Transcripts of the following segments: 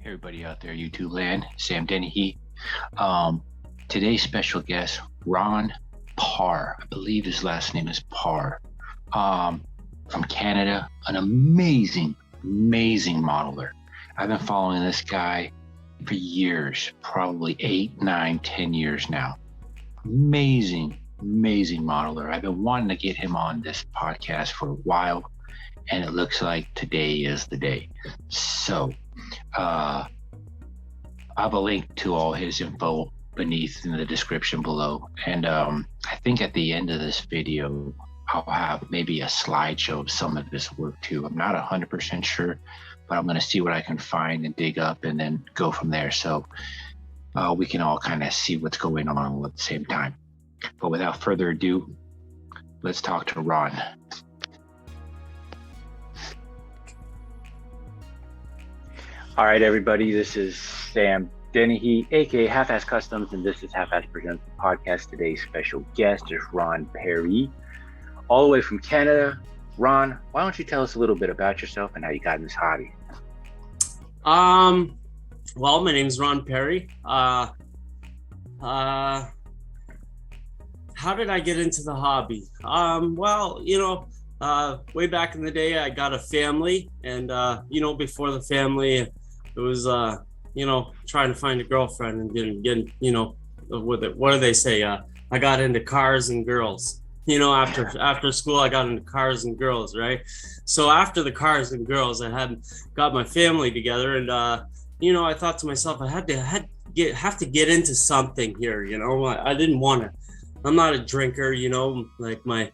Everybody out there, YouTube land, Sam Dennehy. Today's special guest, Ron Pare. I believe his last name is Pare. From Canada, an amazing modeler. I've been following this guy for years, probably 8, 9, 10 years now. Amazing modeler. I've been wanting to get him on this podcast for a while, and it looks like today is the day. So I have a link to all his info beneath in the description below. And I think at the end of this video, I'll have maybe a slideshow of some of his work too. I'm not 100% sure, but I'm going to see what I can find and dig up and then go from there. So we can all kind of see what's going on at the same time. But without further ado, let's talk to Ron. All right, everybody, this is Sam Dennehy, aka Halfass Customs, and this is Halfass Presents the podcast. Today's special guest is Ron Pare, all the way from Canada. Ron, why don't you tell us a little bit about yourself and how you got in this hobby? Well, my name's Ron Pare. How did I get into the hobby? Way back in the day, I got a family, and before the family, it was trying to find a girlfriend and getting what do they say? I got into cars and girls. After school, I got into cars and girls, right? So after the cars and girls, I had got my family together, and I thought to myself, I have to get into something here. I didn't want to. I'm not a drinker, like my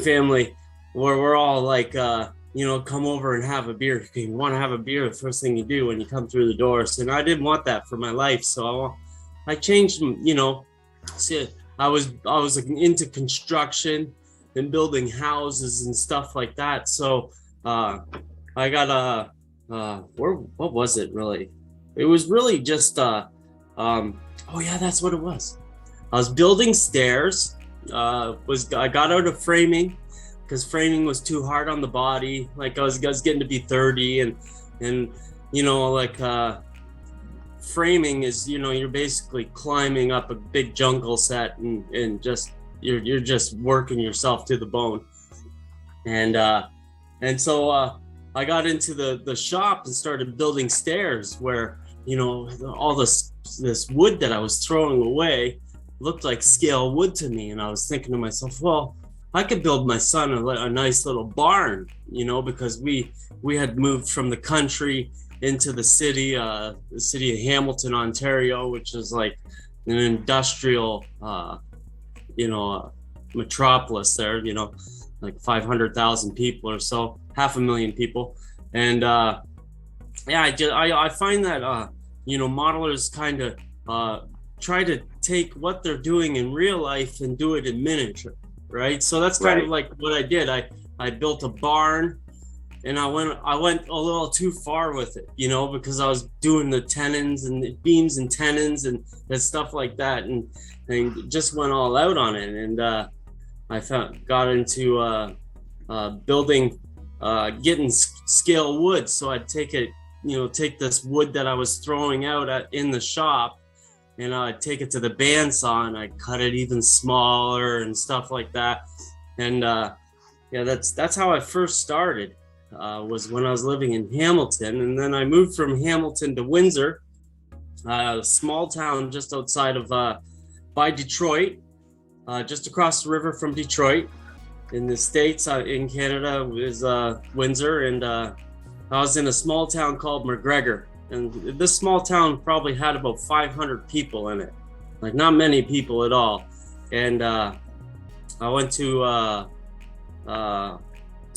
family, we're all like, come over and have a beer. You want to have a beer, the first thing you do when you come through the doors. And I didn't want that for my life. So I changed, see, I was into construction and building houses and stuff like that. So I got what was it really? It was really just, that's what it was. I was building stairs. I got out of framing because framing was too hard on the body. Like I was getting to be 30, and framing is you're basically climbing up a big jungle set and just you're just working yourself to the bone. And so I got into the shop and started building stairs where all this wood that I was throwing away looked like scale wood to me. And I was thinking to myself, well, I could build my son a nice little barn, because we had moved from the country into the city of Hamilton, Ontario, which is like an industrial, metropolis there, like 500,000 people or so, 500,000 people. And I find that, modelers kind of try to take what they're doing in real life and do it in miniature, right? So that's kind of like what I did. I built a barn, and I went a little too far with it, because I was doing the tenons and the beams and tenons and stuff like that, and just went all out on it. And I got into building, getting scale wood. So I'd take this wood that I was throwing out in the shop, and I'd take it to the bandsaw and I'd cut it even smaller and stuff like that. And that's how I first started, was when I was living in Hamilton. And then I moved from Hamilton to Windsor, a small town just outside of by Detroit, just across the river from Detroit. In the States, in Canada, is Windsor, and I was in a small town called McGregor. And this small town probably had about 500 people in it, like not many people at all. And I went to, I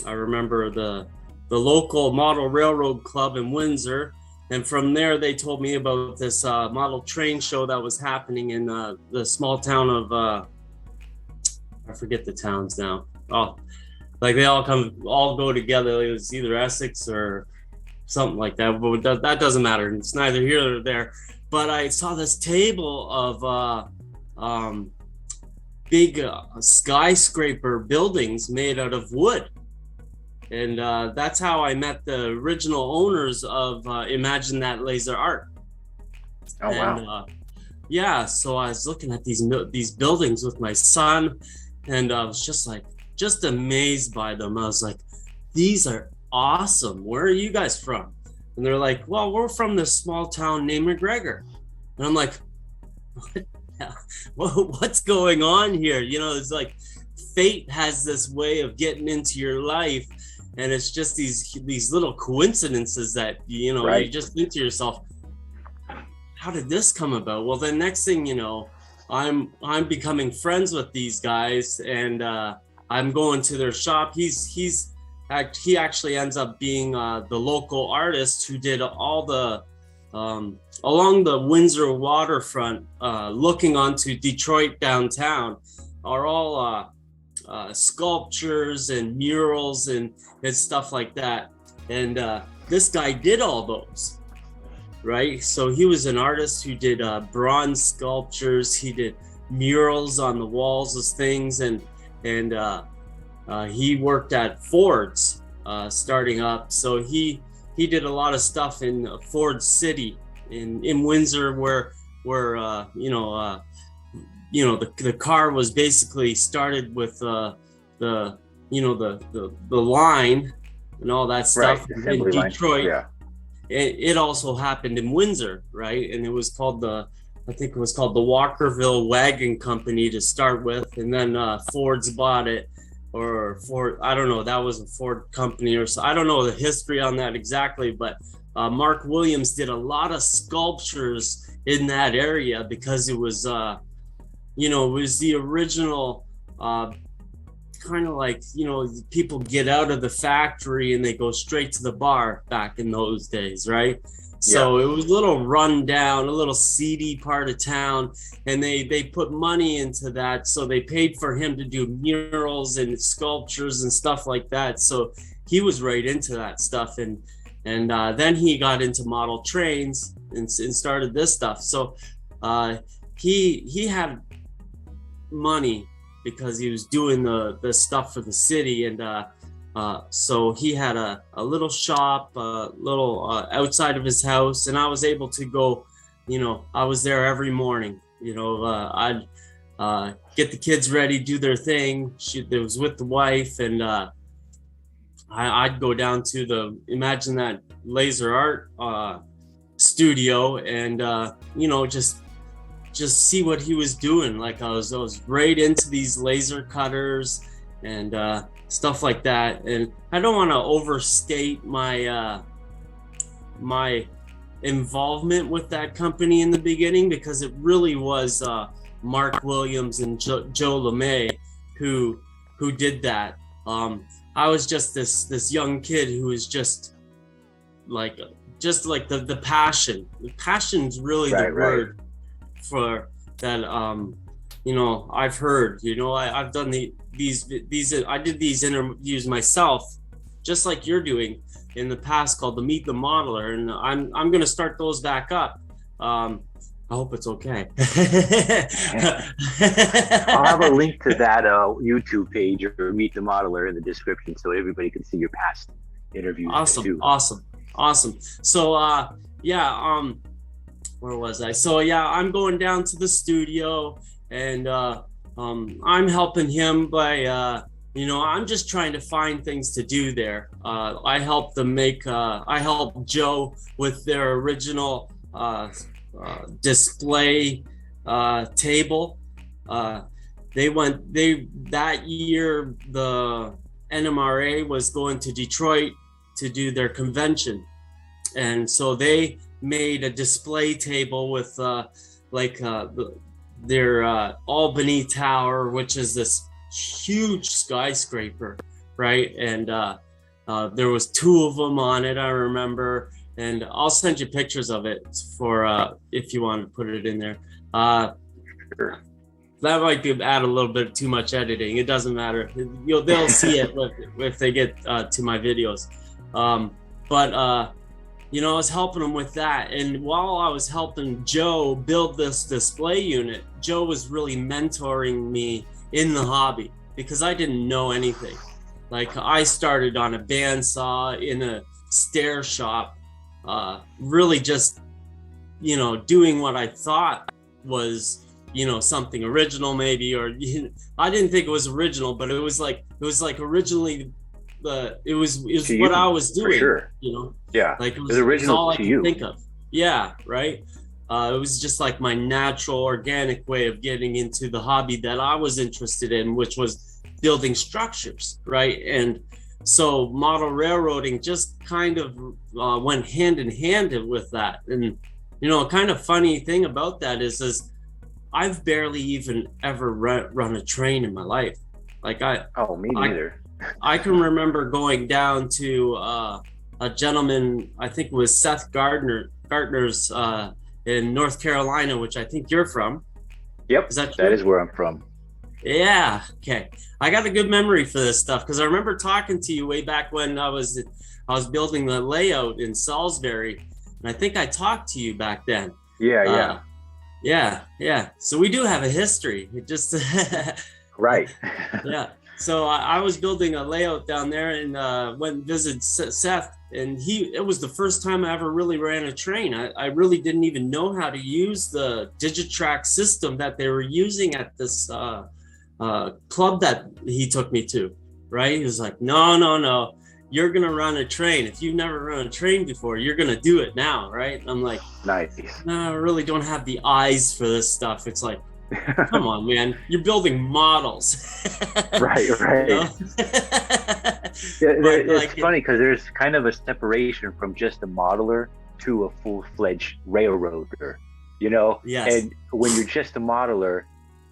remember the local model railroad club in Windsor. And from there, they told me about this model train show that was happening in the small town of, I forget the towns now. Oh, like they all go together. It was either Essex or something like that, but that doesn't matter. It's neither here nor there. But I saw this table of big skyscraper buildings made out of wood, And that's how I met the original owners of Imagine That Laser Art. Oh, and, wow. Yeah, so I was looking at these buildings with my son, and I was just amazed by them. I was like, these are awesome. Where are you guys from? And they're like, well, we're from this small town named McGregor. And I'm like, what's going on here? You know, it's like fate has this way of getting into your life, and it's just these little coincidences that, you know, Right. you just think to yourself, how did this come about? Well, the next thing you know, I'm becoming friends with these guys, and I'm going to their shop. He actually ends up being the local artist who did all the along the Windsor waterfront, looking onto Detroit downtown, are all sculptures and murals and stuff like that. And this guy did all those, right? So he was an artist who did bronze sculptures. He did murals on the walls of things, and he worked at Ford's starting up. So he did a lot of stuff in Ford City in Windsor, where the car was basically started with the line and all that stuff. Right. In Detroit. Yeah. It also happened in Windsor, right? And it was called the Walkerville Wagon Company to start with, and then Ford's bought it, or Ford, I don't know, that was a Ford company or so. I don't know the history on that exactly, but Mark Williams did a lot of sculptures in that area because it was, it was the original kind of like, people get out of the factory and they go straight to the bar back in those days, right? So it was a little run down, a little seedy part of town, and they put money into that. So they paid for him to do murals and sculptures and stuff like that. So he was right into that stuff, and then he got into model trains and started this stuff. So he had money because he was doing the stuff for the city, and so he had a little shop, outside of his house, and I was able to go, I was there every morning. I'd get the kids ready, do their thing. It was with the wife, and I'd go down to the Imagine That Laser Art studio, and just see what he was doing. Like I was right into these laser cutters and stuff like that. And I don't want to overstate my my involvement with that company in the beginning, because it really was Mark Williams and Joe LeMay who did that. I was just this young kid who was just like the passion. The passion's really the word for that. I've heard, I've done these I did these interviews myself, just like you're doing in the past, called the Meet the Modeler, and I'm going to start those back up. I hope it's okay. I'll have a link to that YouTube page or Meet the Modeler in the description, so everybody can see your past interviews. Awesome. So where was I? So I'm going down to the studio, and I'm helping him by I'm just trying to find things to do there. I helped them I helped Joe with their original display table. That year the NMRA was going to Detroit to do their convention, and so they made a display table with their Albany Tower, which is this huge skyscraper, right? And there was 2 of them on it, I remember, and I'll send you pictures of it for if you want to put it in there. Sure. That might add a little bit too much editing. It doesn't matter. They'll see it if they get to my videos. I was helping him with that. And while I was helping Joe build this display unit, Joe was really mentoring me in the hobby, because I didn't know anything. Like I started on a bandsaw in a stair shop, really just, doing what I thought was, something original maybe, or I didn't think it was original, but it was like originally it was what I was doing, for sure. Yeah, like it was original all I to could you. think of. Yeah, right. It was just like my natural, organic way of getting into the hobby that I was interested in, which was building structures, right? And so model railroading just kind of went hand in hand with that. And a kind of funny thing about that is I've barely even ever run a train in my life. Like me neither. I can remember going down to a gentleman, I think it was Seth Gardner's in North Carolina, which I think you're from. Yep, is that true? That is where I'm from. Yeah. Okay. I got a good memory for this stuff because I remember talking to you way back when I was building the layout in Salisbury, and I think I talked to you back then. Yeah. Yeah. So we do have a history. It just right. Yeah. So I was building a layout down there and went and visited Seth, and it was the first time I ever really ran a train. I really didn't even know how to use the Digitrack system that they were using at this club that he took me to, right? He was like, no, you're going to run a train. If you've never run a train before, you're going to do it now, right? I'm like, nice. No, I really don't have the eyes for this stuff. It's like, come on, man, you're building models. Right. It's funny because there's kind of a separation from just a modeler to a full-fledged railroader, Yes. And when you're just a modeler,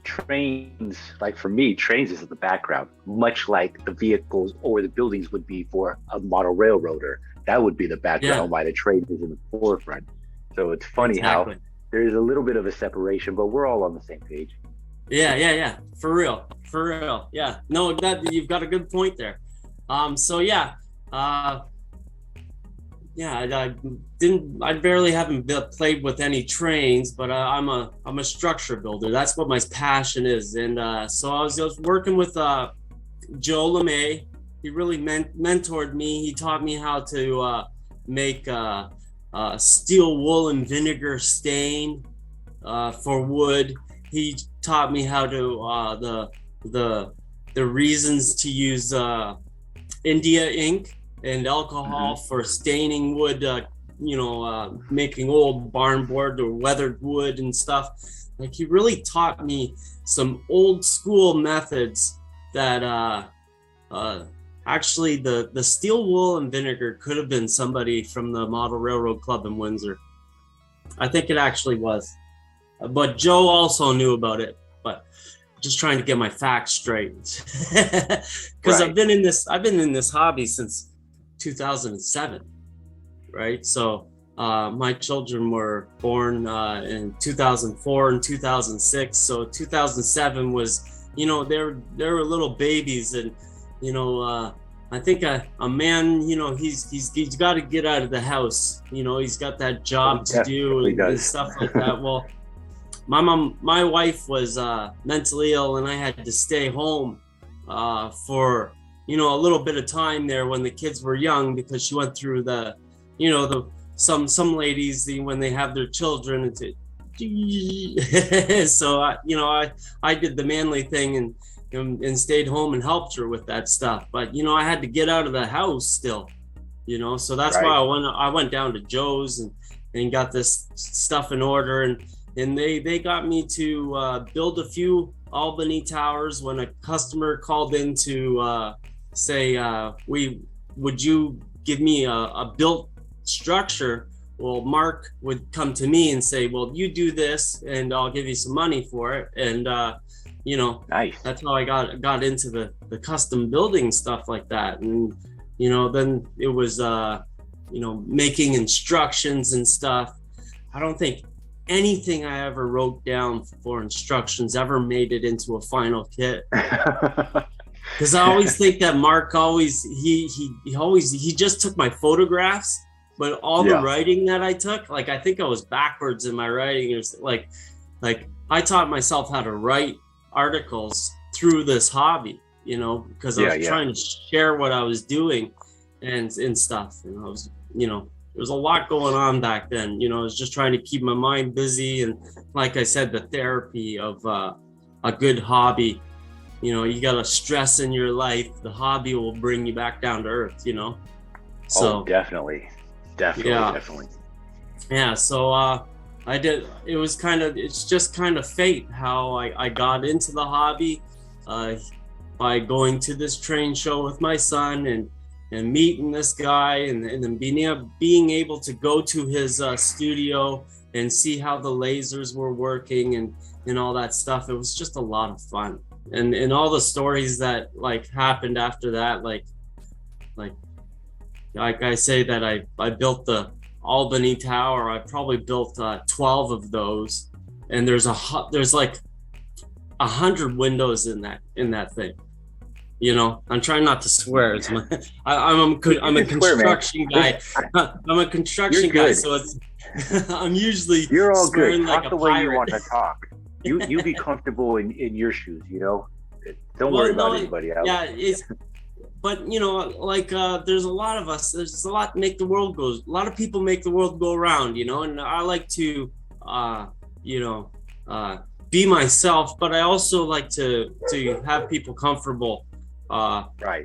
trains, like for me, trains is in the background, much like the vehicles or the buildings would be for a model railroader. That would be the background, while the train is in the forefront. So it's funny how there's a little bit of a separation, but we're all on the same page. Yeah. For real. Yeah. No, you've got a good point there. I barely haven't played with any trains, but I'm a structure builder. That's what my passion is. And so I was working with Joe LeMay. He really mentored me. He taught me how to make steel wool and vinegar stain for wood. He taught me how to the reasons to use India ink and alcohol for staining wood, making old barn board or weathered wood and stuff. Like he really taught me some old school methods that actually the steel wool and vinegar could have been somebody from the Model Railroad Club in Windsor. I think it actually was, but Joe also knew about it. But just trying to get my facts straight, because I've been in this hobby since 2007, right? So my children were born in 2004 and 2006. So 2007 was, they were little babies, and I think a man, he's got to get out of the house. He's got that job to do and stuff like that. Well, my wife was mentally ill, and I had to stay home for a little bit of time there when the kids were young, because she went through some ladies, when they have their children, so I did the manly thing and stayed home and helped her with that stuff. But I had to get out of the house still, so that's why I went down to Joe's and got this stuff in order, and they got me to build a few Albany towers. When a customer called in to say, would you give me a built structure? Well, Mark would come to me and say, well, you do this and I'll give you some money for it. And nice. That's how I got into the custom building stuff like that. And then it was making instructions and stuff. I don't think anything I ever wrote down for instructions ever made it into a final kit. Because I always think that Mark he just took my photographs, but all the writing that I took, like I think I was backwards in my writing. It was like I taught myself how to write articles through this hobby, because I was trying to share what I was doing and stuff. And I was, there was a lot going on back then. I was just trying to keep my mind busy. And like I said, the therapy of a good hobby, you got to stress in your life. The hobby will bring you back down to earth, So definitely. Yeah. So I did. It's just kind of fate how I got into the hobby by going to this train show with my son and meeting this guy and then being able to go to his studio and see how the lasers were working and all that stuff. It was just a lot of fun. And all the stories that happened after that, like I say that I built the Albany Tower. I probably built 12 of those, and there's like 100 windows in that thing. I'm trying not to swear. I'm a construction guy. I'm a construction guy, so it's I'm usually you're all good. Like talk the way you want to talk. You be comfortable in your shoes. Don't worry about anybody else. Yeah, but there's a lot of us. There's a lot to make the world go. A lot of people make the world go around. And I like to, be myself. But I also like to have people comfortable. Right.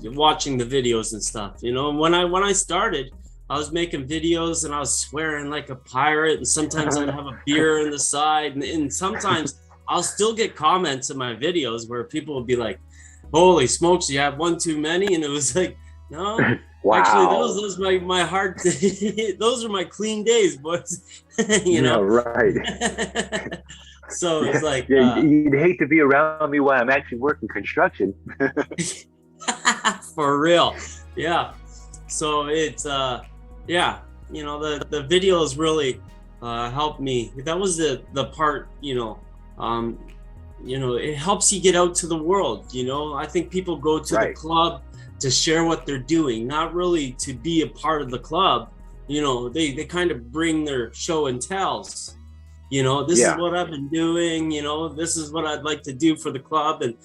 Watching the videos and stuff. When I started, I was making videos and I was swearing like a pirate. And sometimes I'd have a beer on the side, and sometimes I'll still get comments in my videos where people will be like, "Holy smokes, you have one too many," and it was like, no, wow. Actually, those my hard, those are my clean days, boys. Right. So it's like, you'd hate to be around me while I'm actually working construction. For real, yeah. So it's the videos really helped me. That was the part, it helps you get out to the world. I think people go to the club to share what they're doing, not really to be a part of the club. They kind of bring their show and tells. This is what I've been doing. This is what I'd like to do for the club, and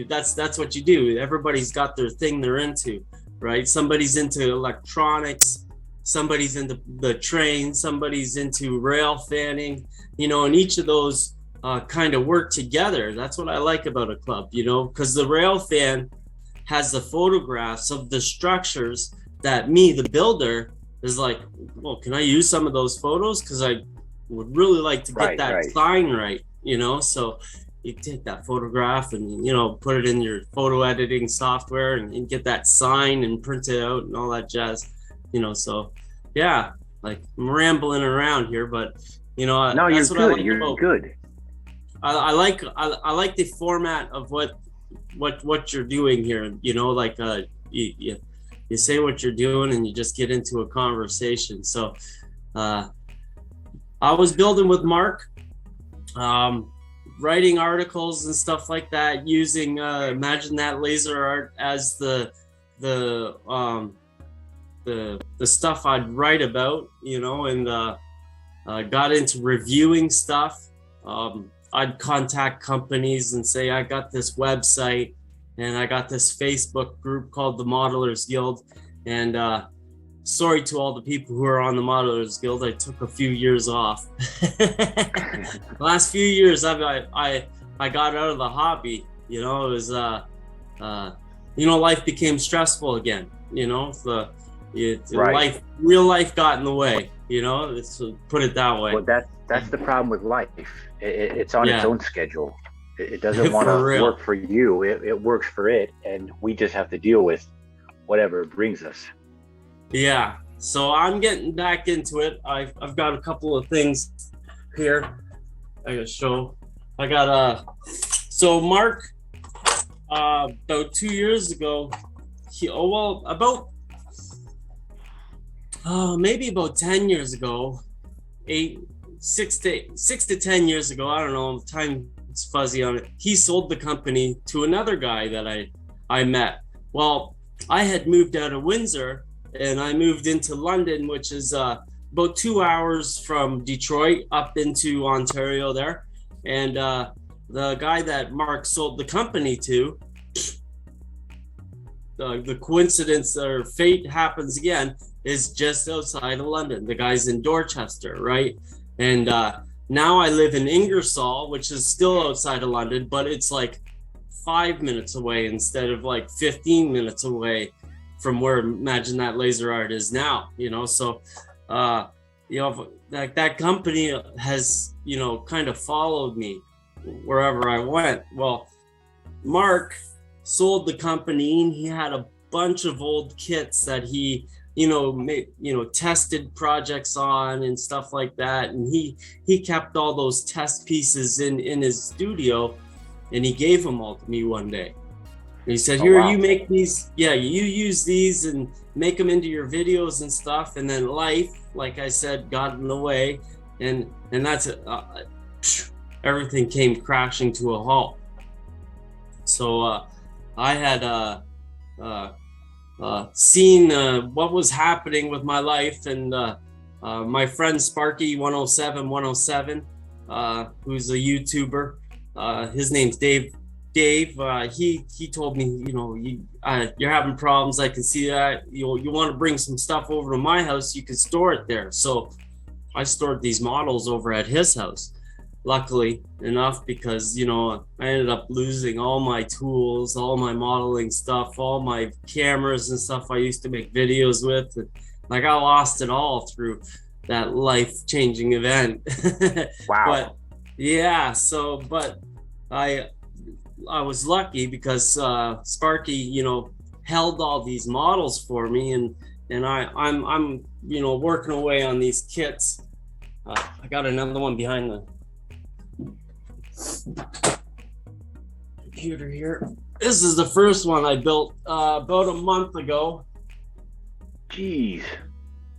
that's what you do. Everybody's got their thing they're into, right? Somebody's into electronics, somebody's into the train, somebody's into rail fanning. And each of those kind of work together. That's what I like about a club, because the rail fan has the photographs of the structures that me, the builder, is like, well, can I use some of those photos? Because I would really like to get that sign right, So you take that photograph and, put it in your photo editing software and get that sign and print it out and all that jazz, So yeah, I'm rambling around here, but no, that's you're what good. I like You're about, good. I like the format of what you're doing here. You say what you're doing and you just get into a conversation. So I was building with Mark, writing articles and stuff like that, using imagine that laser art as the stuff I'd write about, and got into reviewing stuff. I'd contact companies and say, I got this website and I got this Facebook group called the Modelers Guild. And sorry to all the people who are on the Modelers Guild, I took a few years off. The last few years, I got out of the hobby. It was, life became stressful again. Real life got in the way. Let's put it that way. Well, that's the problem with life. It's on its own schedule. It doesn't want to work for you. It works for it, and we just have to deal with whatever it brings us. Yeah. So I'm getting back into it. I've got a couple of things here I gotta show. I got so Mark about 2 years ago, maybe about 10 years ago, 6 to 10 years ago, I don't know, time's fuzzy on it. He sold the company to another guy that I met. Well, I had moved out of Windsor and I moved into London, which is about 2 hours from Detroit up into Ontario there. And the guy that Mark sold the company to the coincidence or fate happens again, is just outside of London. The guy's in Dorchester, right? And now I live in Ingersoll, which is still outside of London, but it's like 5 minutes away instead of like 15 minutes away from where Imagine That Laser Art is now, you know. So you know, like that company has, you know, kind of followed me wherever I went. Well, Mark sold the company, and he had a bunch of old kits that he, you know, made, you know, tested projects on and stuff like that. And he kept all those test pieces in his studio, and he gave them all to me one day. And he said, "Here, you make these, yeah, you use these and make them into your videos and stuff." And then life, like I said, got in the way, and that's everything came crashing to a halt. So I had seen what was happening with my life, and my friend Sparky 107, who's a YouTuber, his name's Dave. He told me, you know, you're having problems. I can see that. You want to bring some stuff over to my house, you can store it there. So I stored these models over at his house. Luckily enough, because, you know, I ended up losing all my tools, all my modeling stuff, all my cameras and stuff I used to make videos with. And like, I lost it all through that life-changing event. Wow. But yeah, so, but I was lucky because Sparky, you know, held all these models for me, and I'm you know, working away on these kits. I got another one behind the computer here. This is the first one I built about a month ago. Jeez.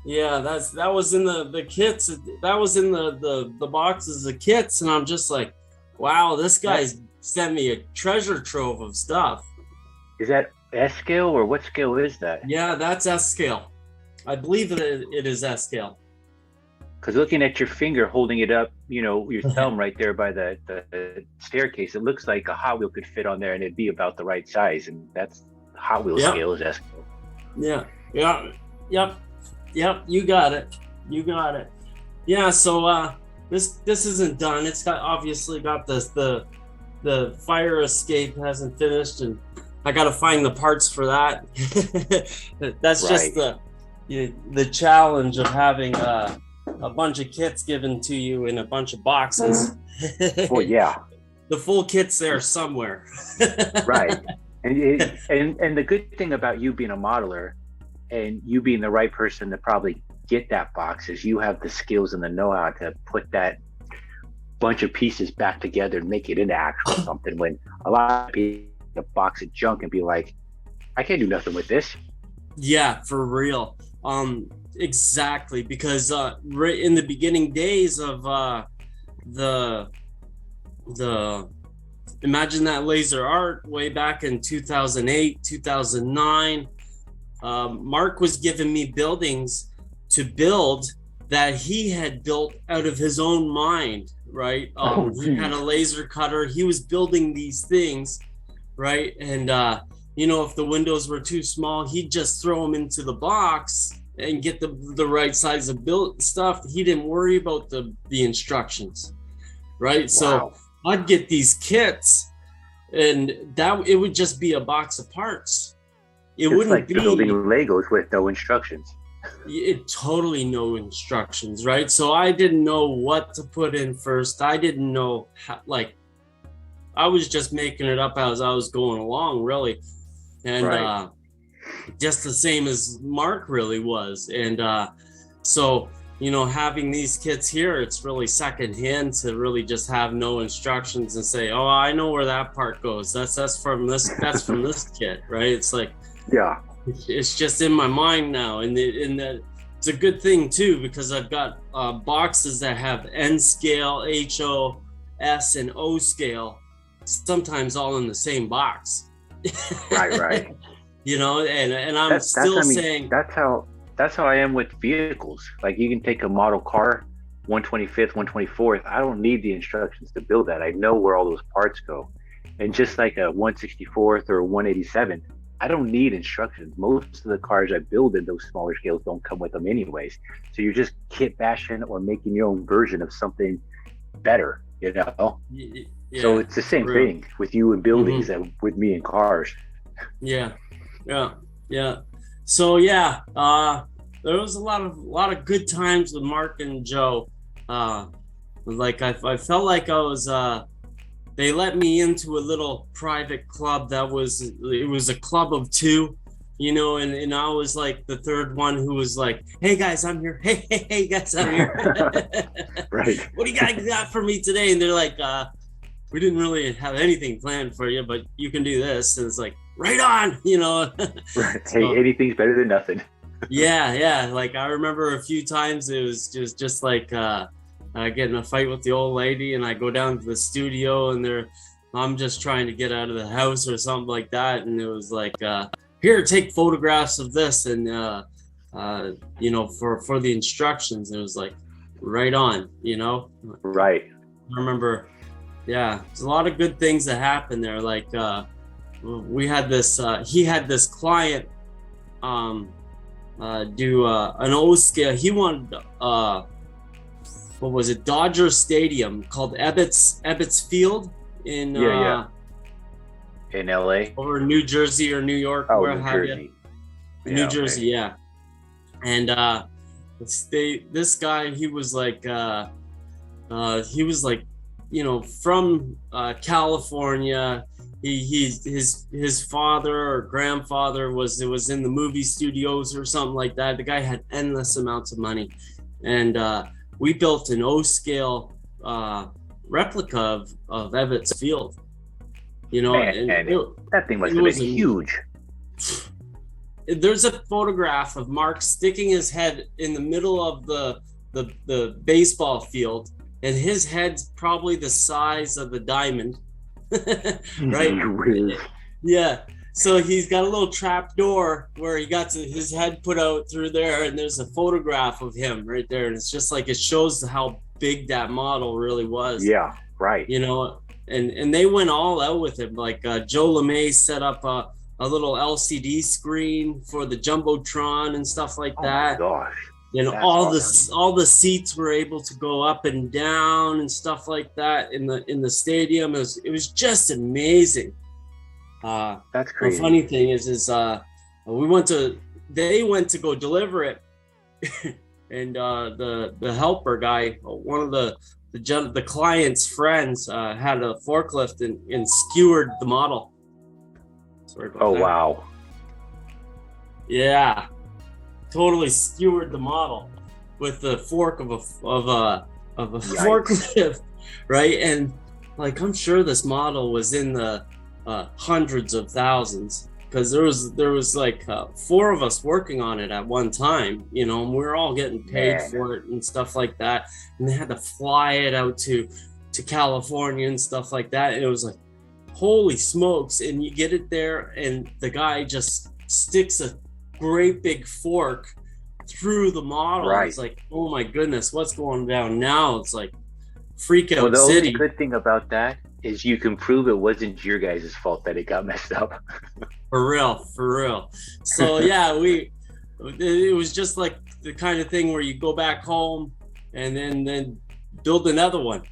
Yeah, that was in the kits. That was in the boxes of kits, and I'm just like, wow, this guy's sent me a treasure trove of stuff. Is that S scale, or what scale is that? Yeah, that's S scale. I believe that it is S scale. Because looking at your finger holding it up, you know, your thumb right there by the staircase, it looks like a Hot Wheel could fit on there, and it'd be about the right size. And that's Hot Wheel scale is S scale. Yep. You got it. Yeah. So this isn't done. It's got obviously got the fire escape hasn't finished, and I got to find the parts for that. That's just the challenge of having a bunch of kits given to you in a bunch of boxes. Well, yeah. The full kit's there somewhere. Right. And the good thing about you being a modeler and you being the right person to probably get that box is you have the skills and the know-how to put that bunch of pieces back together and make it into actual something, when a lot of people a box of junk and be like, I can't do nothing with this. Yeah, for real. Exactly, because right in the beginning days of the Imagine That Laser Art, way back in 2008, 2009, Mark was giving me buildings to build that he had built out of his own mind, right? He had a laser cutter. He was building these things, right? And you know, if the windows were too small, he'd just throw them into the box and get the right size of built stuff. He didn't worry about the instructions, right? Wow. So I'd get these kits, and it would just be a box of parts. It wouldn't like be building Legos with no instructions. Totally no instructions, right? So I didn't know what to put in first. I didn't know how, like, I was just making it up as I was going along, really. And just the same as Mark really was. And so, you know, having these kits here, it's really secondhand to really just have no instructions and say, oh, I know where that part goes. That's from this kit, right? It's like, yeah, it's just in my mind now. And it's a good thing too, because I've got boxes that have N scale, HO, S, and O scale, sometimes all in the same box. Right. You know, and I'm saying that's how I am with vehicles. Like, you can take a model car, 125th, 124th. I don't need the instructions to build that. I know where all those parts go. And just like a 164th or a 187, I don't need instructions. Most of the cars I build in those smaller scales don't come with them anyways. So you're just kit bashing or making your own version of something better, you know? Yeah, So it's the same thing with you in buildings and with me in cars. Yeah. So yeah, there was a lot of good times with Mark and Joe. Like I felt like I was they let me into a little private club it was a club of two, you know, and I was like the third one who was like, hey guys, I'm here. Hey guys, I'm here. Right. What do you got for me today? And they're like, we didn't really have anything planned for you, but you can do this. And it's like, right on, you know. Right. So, hey, anything's better than nothing. yeah. Like I remember a few times it was just like getting a fight with the old lady, and I go down to the studio and I'm just trying to get out of the house or something like that, and it was like, here, take photographs of this, and you know, for the instructions. It was like, right on, you know. Right. I remember, yeah, there's a lot of good things that happened there. Like we had this he had this client do an O scale. He wanted what was it, Dodger Stadium, called Ebbets Field in in LA or New Jersey or New York. Oh, where New have Jersey. you? New Jersey, yeah. And this guy, he was like you know, from California. His father or grandfather was in the movie studios or something like that. The guy had endless amounts of money, and we built an O scale replica of Ebbets Field. You know, Man, that thing must have been huge. There's a photograph of Mark sticking his head in the middle of the baseball field, and his head's probably the size of the diamond. Right? Yeah. So he's got a little trap door where he got his head put out through there, and there's a photograph of him right there, and it's just like, it shows how big that model really was. Yeah, right. You know, and they went all out with it. Like Joe LeMay set up a little LCD screen for the Jumbotron and stuff like that. Oh my gosh. You know, That's awesome. all the seats were able to go up and down and stuff like that in the stadium. It was just amazing. That's crazy. The funny thing is they went to go deliver it, and the helper guy, one of the client's friends, had a forklift and skewered the model. Sorry about that. Wow. Yeah. Totally skewered the model with the fork of a forklift, right? And like, I'm sure this model was in the hundreds of thousands, because there was like 4 of us working on it at one time, you know, and we were all getting paid for it and stuff like that. And they had to fly it out to California and stuff like that. And it was like, holy smokes! And you get it there, and the guy just sticks a great big fork through the model. Right. It's like, oh my goodness, what's going down now? It's like freak out the city. Only good thing about that is you can prove it wasn't your guys' fault that it got messed up. For real. So yeah, it was just like the kind of thing where you go back home and then build another one,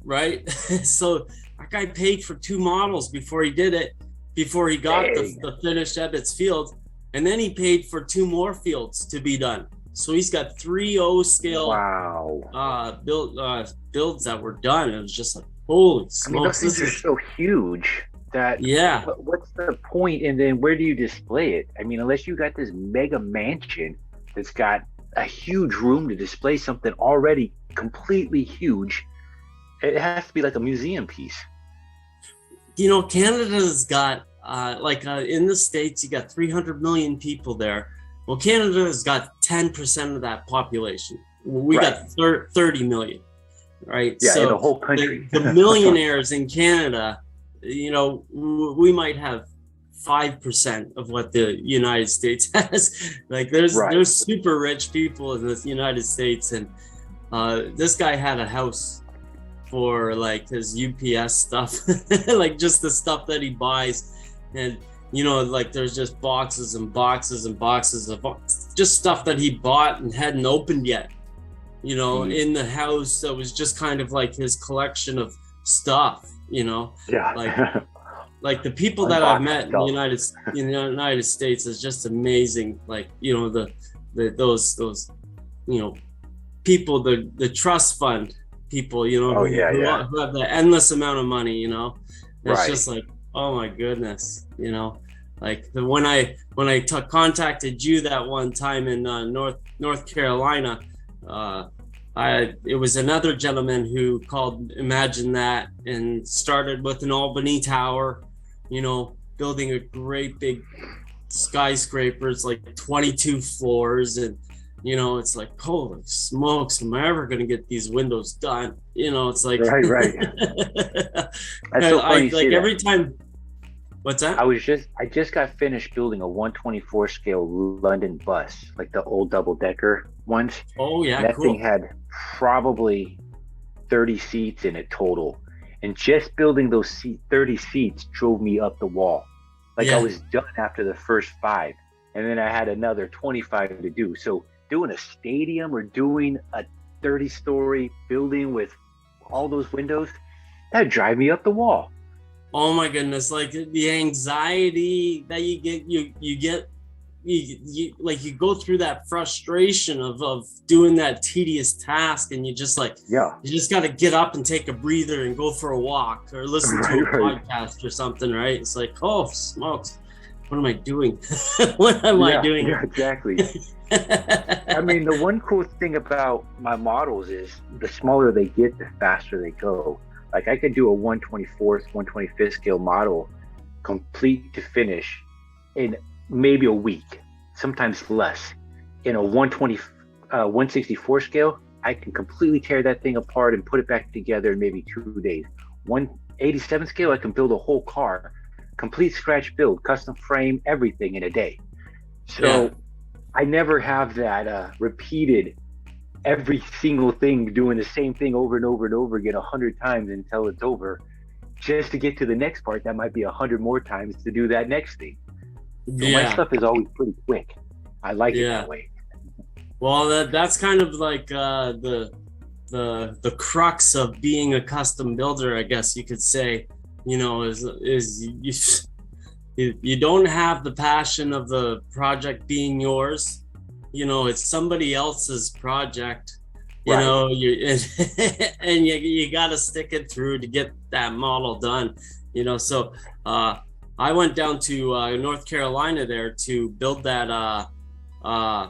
right? So that guy paid for 2 models before he did it, before he got the finished Ebbets Field. And then he paid for 2 more fields to be done. So he's got 3 O scale builds that were done. It was just like, holy smokes. I mean, those things are so huge that, yeah. What's the point? And then where do you display it? I mean, unless you got this mega mansion that's got a huge room to display something already completely huge, it has to be like a museum piece. You know, Canada's got in the States, you got 300 million people there. Well, Canada has got 10% of that population. We got 30 million, right? Yeah, so in the whole country. The millionaires in Canada, you know, we might have 5% of what the United States has. Like there's super rich people in the United States, and this guy had a house for like his UPS stuff, like just the stuff that he buys. And you know, like there's just boxes and boxes and boxes of just stuff that he bought and hadn't opened yet, you know, in the house. That was just kind of like his collection of stuff, you know. Yeah. Like the people that I've met in the United States is just amazing. Like, you know, those you know, people, the trust fund people, you know, who have the endless amount of money, you know. It's just like, oh my goodness, you know. Like when I contacted you that one time in North Carolina, it was another gentleman who called Imagine That and started with an Albany Tower, you know, building a great big skyscrapers, like 22 floors. And, you know, it's like, holy smokes, am I ever going to get these windows done? You know, it's like, right. That's so funny. Like every time. What's that? I just got finished building a 124 scale London bus, like the old double decker ones. Oh yeah, that thing had probably 30 seats in it total, and just building those 30 seats drove me up the wall. Like I was done after the first 5, and then I had another 25 to do. So doing a stadium or doing a 30-story building with all those windows, that'd drive me up the wall. Oh my goodness, like the anxiety that you get, you like you go through that frustration of doing that tedious task, and you just like, you just got to get up and take a breather and go for a walk or listen to a podcast or something, right? It's like, oh smokes, what am I doing? What am I doing? Yeah, exactly. I mean, the one cool thing about my models is the smaller they get, the faster they go. Like I could do a 124th, 125th scale model complete to finish in maybe a week, sometimes less. In a 164 scale, I can completely tear that thing apart and put it back together in maybe 2 days. 187 scale, I can build a whole car, complete scratch build, custom frame, everything in a day. So I never have that repeated every single thing, doing the same thing over and over and over again 100 times until it's over, just to get to the next part that might be 100 more times to do that next thing. So my stuff is always pretty quick. I like it that way. Well, that's kind of like the crux of being a custom builder, I guess you could say. You know, is you don't have the passion of the project being yours. You know, it's somebody else's project, you know, and you got to stick it through to get that model done, you know. So I went down to North Carolina there to build that. I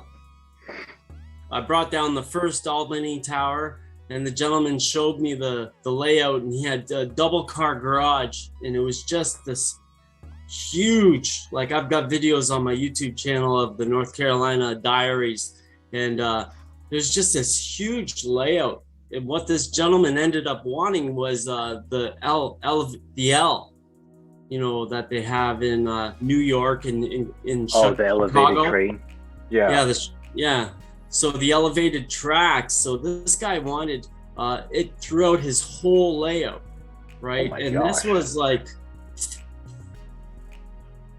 brought down the first Albany Tower, and the gentleman showed me the layout, and he had a double car garage, and it was just this huge, like I've got videos on my YouTube channel of the North Carolina diaries, and there's just this huge layout. And what this gentleman ended up wanting was the L, you know, that they have in New York and in Chicago. The elevated train. So the elevated tracks. So this guy wanted it throughout his whole layout, right? This was like,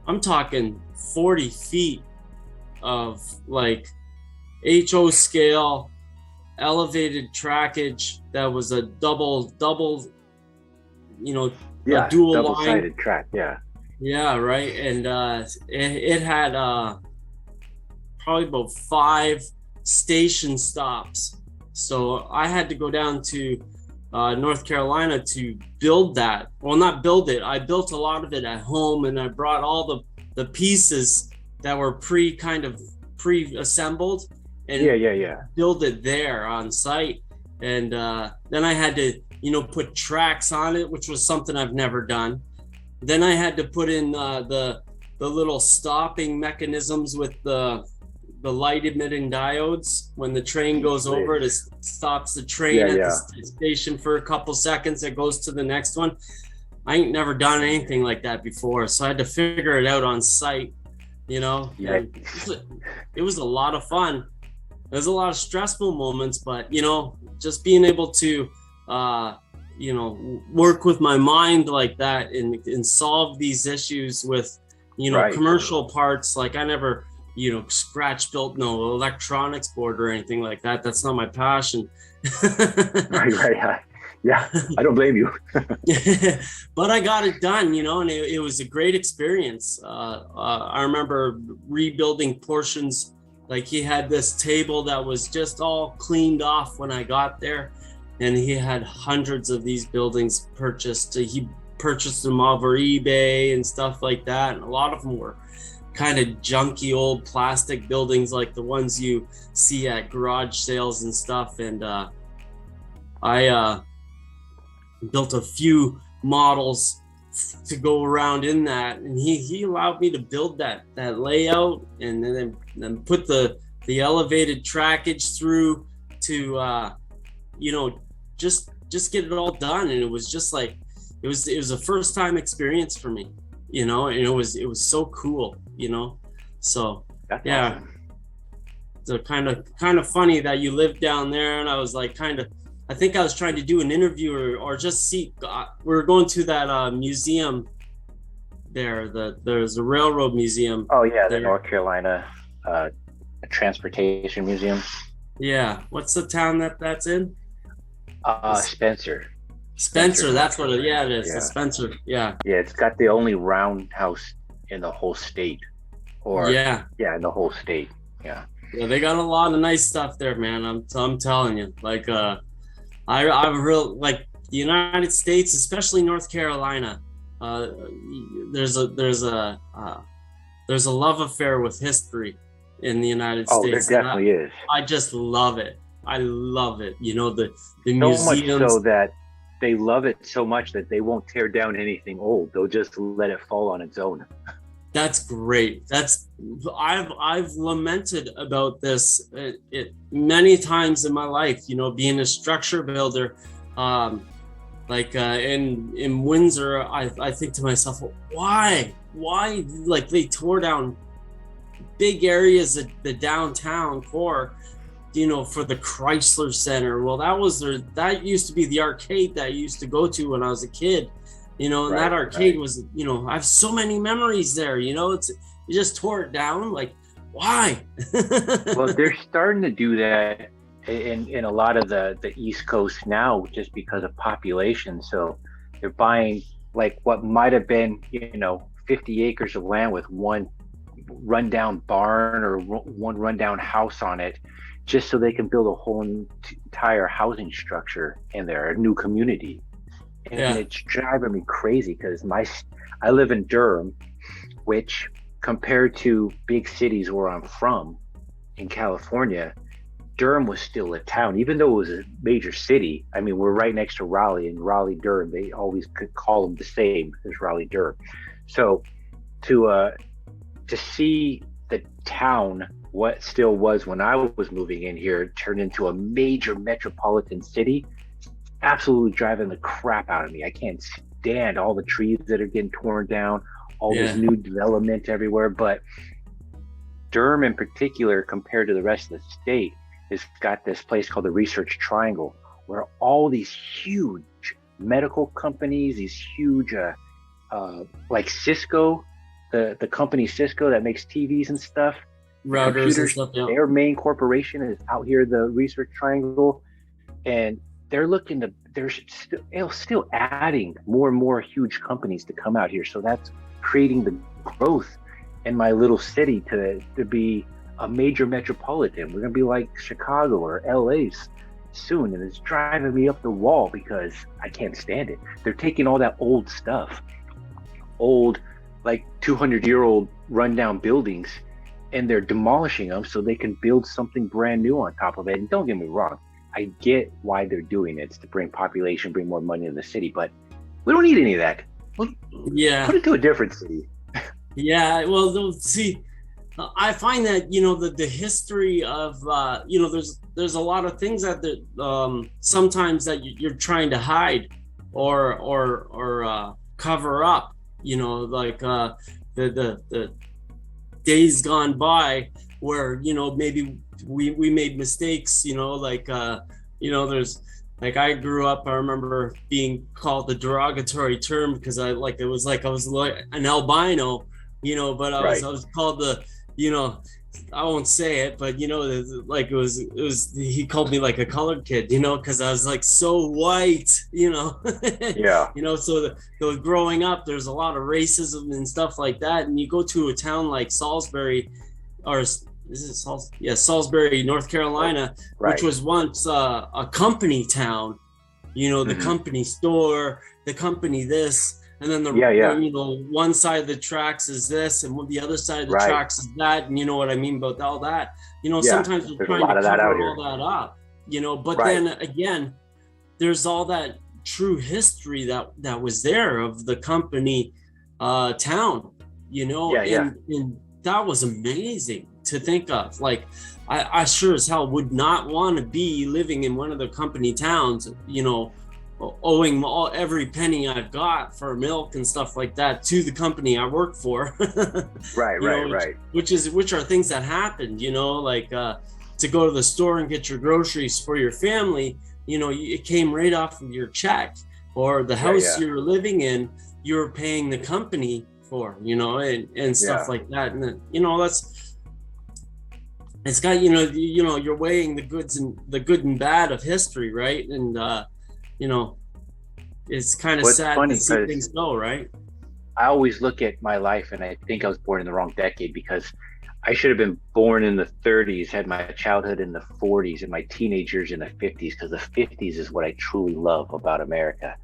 I'm talking 40 feet of like HO scale elevated trackage that was a double, you know, a dual double-sided track, right. And it had probably about 5 station stops. So I had to go down to North Carolina to build that. Well, not build it. I built a lot of it at home, and I brought all the pieces that were pre-assembled and build it there on site. And then I had to, you know, put tracks on it, which was something I've never done. Then I had to put in the little stopping mechanisms with the light emitting diodes. When the train goes over, it stops the train at the station for a couple seconds. It goes to the next one. I ain't never done anything like that before, so I had to figure it out on site, you know. It was a lot of fun. There's a lot of stressful moments, but, you know, just being able to you know, work with my mind like that and solve these issues with, Right. commercial parts. Like I never, scratch built no electronics board or anything like that. That's not my passion. Right. Yeah, I don't blame you. But I got it done, and it was a great experience. I remember rebuilding portions. Like he had this table that was just all cleaned off when I got there, and he had hundreds of these buildings purchased. He purchased them over eBay and stuff like that, and a lot of them were kind of junky old plastic buildings like the ones you see at garage sales and stuff. And I built a few models to go around in that, and he allowed me to build that layout, and then put the elevated trackage through to just get it all done. And it was just like it was a first time experience for me, and it was so cool, so That's yeah awesome. so kind of funny that you lived down there. And I was like I think I was trying to do an interview or just see. We were going to that museum there. There's a railroad museum. Oh yeah, the there. North Carolina Transportation Museum. Yeah, what's the town that's in? Spencer. Spencer. That's what it. Yeah, it is. Yeah. The Spencer. Yeah. Yeah, it's got the only roundhouse in the whole state. Yeah. In the whole state. Yeah. Yeah, they got a lot of nice stuff there, man. I'm telling you. Like I real like the United States, especially North Carolina. There's a love affair with history in the United Oh, States. there definitely is. I just love it. I love it. The So museums. much so that they love it so much that they won't tear down anything old. They'll just let it fall on its own. That's great. I've lamented about this it many times in my life. Being a structure builder, in Windsor, I think to myself, why like they tore down big areas of the downtown core, for the Chrysler Center. Well, that used to be the arcade that I used to go to when I was a kid. And that arcade was, I have so many memories there. You just tore it down. Like, why? Well, they're starting to do that in a lot of the East Coast now, just because of population. So they're buying like what might have been, 50 acres of land with one rundown barn or one rundown house on it, just so they can build a whole entire housing structure in there, a new community. And it's driving me crazy because I live in Durham, which compared to big cities where I'm from in California, Durham was still a town, even though it was a major city. I mean, we're right next to Raleigh, and Raleigh-Durham, they always could call them the same as Raleigh-Durham. So to see the town, what still was when I was moving in here, turned into a major metropolitan city, absolutely driving the crap out of me. I can't stand all the trees that are getting torn down, all this new development everywhere. But Durham in particular, compared to the rest of the state, has got this place called the Research Triangle, where all these huge medical companies, these huge like Cisco, the company Cisco that makes TVs and stuff, routers and stuff, their main corporation is out here, the Research Triangle, and they're still adding more and more huge companies to come out here. So that's creating the growth in my little city to be a major metropolitan. We're gonna be like Chicago or LA soon, and it's driving me up the wall because I can't stand it. They're taking all that old stuff, like 200-year-old rundown buildings, and they're demolishing them so they can build something brand new on top of it. And don't get me wrong, I get why they're doing it. It's to bring population, bring more money in the city, but we don't need any of that. Put it to a different city. Yeah, well, see, I find that the history of there's a lot of things that sometimes that you're trying to hide or cover up. Like the days gone by where maybe we made mistakes. There's like I grew up. I remember being called the derogatory term because I was like an albino. but I was called the, I won't say it, but like it was he called me like a colored kid, because I was like so white, Yeah. So growing up, there's a lot of racism and stuff like that. And you go to a town like Salisbury, or is it Salisbury, North Carolina, which was once a company town, the company store, the company this. And then one side of the tracks is this, and the other side of the tracks is that, and you know what I mean about all that. Sometimes we're trying to cover all that up, but then again, there's all that true history that was there of the company town, and that was amazing to think of. Like, I sure as hell would not want to be living in one of the company towns, owing every penny I've got for milk and stuff like that to the company I work for. Right. Which are things that happened, like to go to the store and get your groceries for your family, it came right off of your check, or the house you were living in, you were paying the company for, and stuff like that. And then, it's got, you're weighing the good and bad of history, right? And it's kind of sad to see things go, right? I always look at my life and I think I was born in the wrong decade, because I should have been born in the 30s, had my childhood in the 40s, and my teenage years in the 50s, because the 50s is what I truly love about America.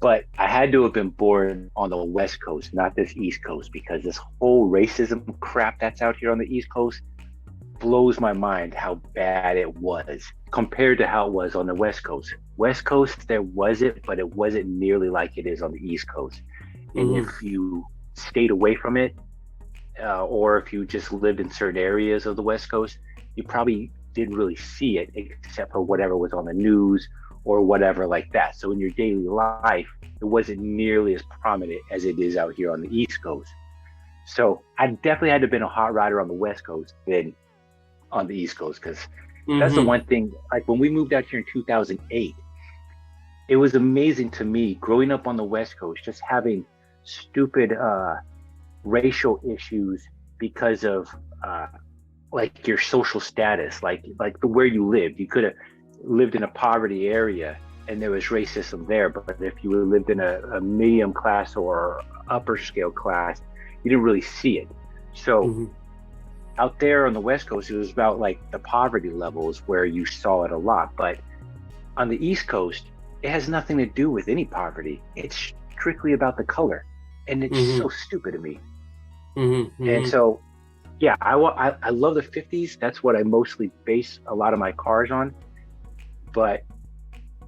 But I had to have been born on the West Coast, not this East Coast, because this whole racism crap that's out here on the East Coast blows my mind how bad it was compared to how it was on the West Coast. West Coast, there was it, but it wasn't nearly like it is on the East Coast. And if you stayed away from it, or if you just lived in certain areas of the West Coast, you probably didn't really see it except for whatever was on the news or whatever like that. So in your daily life, it wasn't nearly as prominent as it is out here on the East Coast. So I definitely had to have been a hot rider on the West Coast than on the East Coast, because that's the one thing. Like when we moved out here in 2008, it was amazing to me growing up on the West Coast, just having stupid racial issues because of like your social status, like where you lived. You could have lived in a poverty area and there was racism there, but if you lived in a medium class or upper scale class, you didn't really see it. So out there on the West Coast, it was about like the poverty levels where you saw it a lot. But on the East Coast, it has nothing to do with any poverty. It's strictly about the color. And it's so stupid to me. And so, yeah, I love the 50s. That's what I mostly base a lot of my cars on. But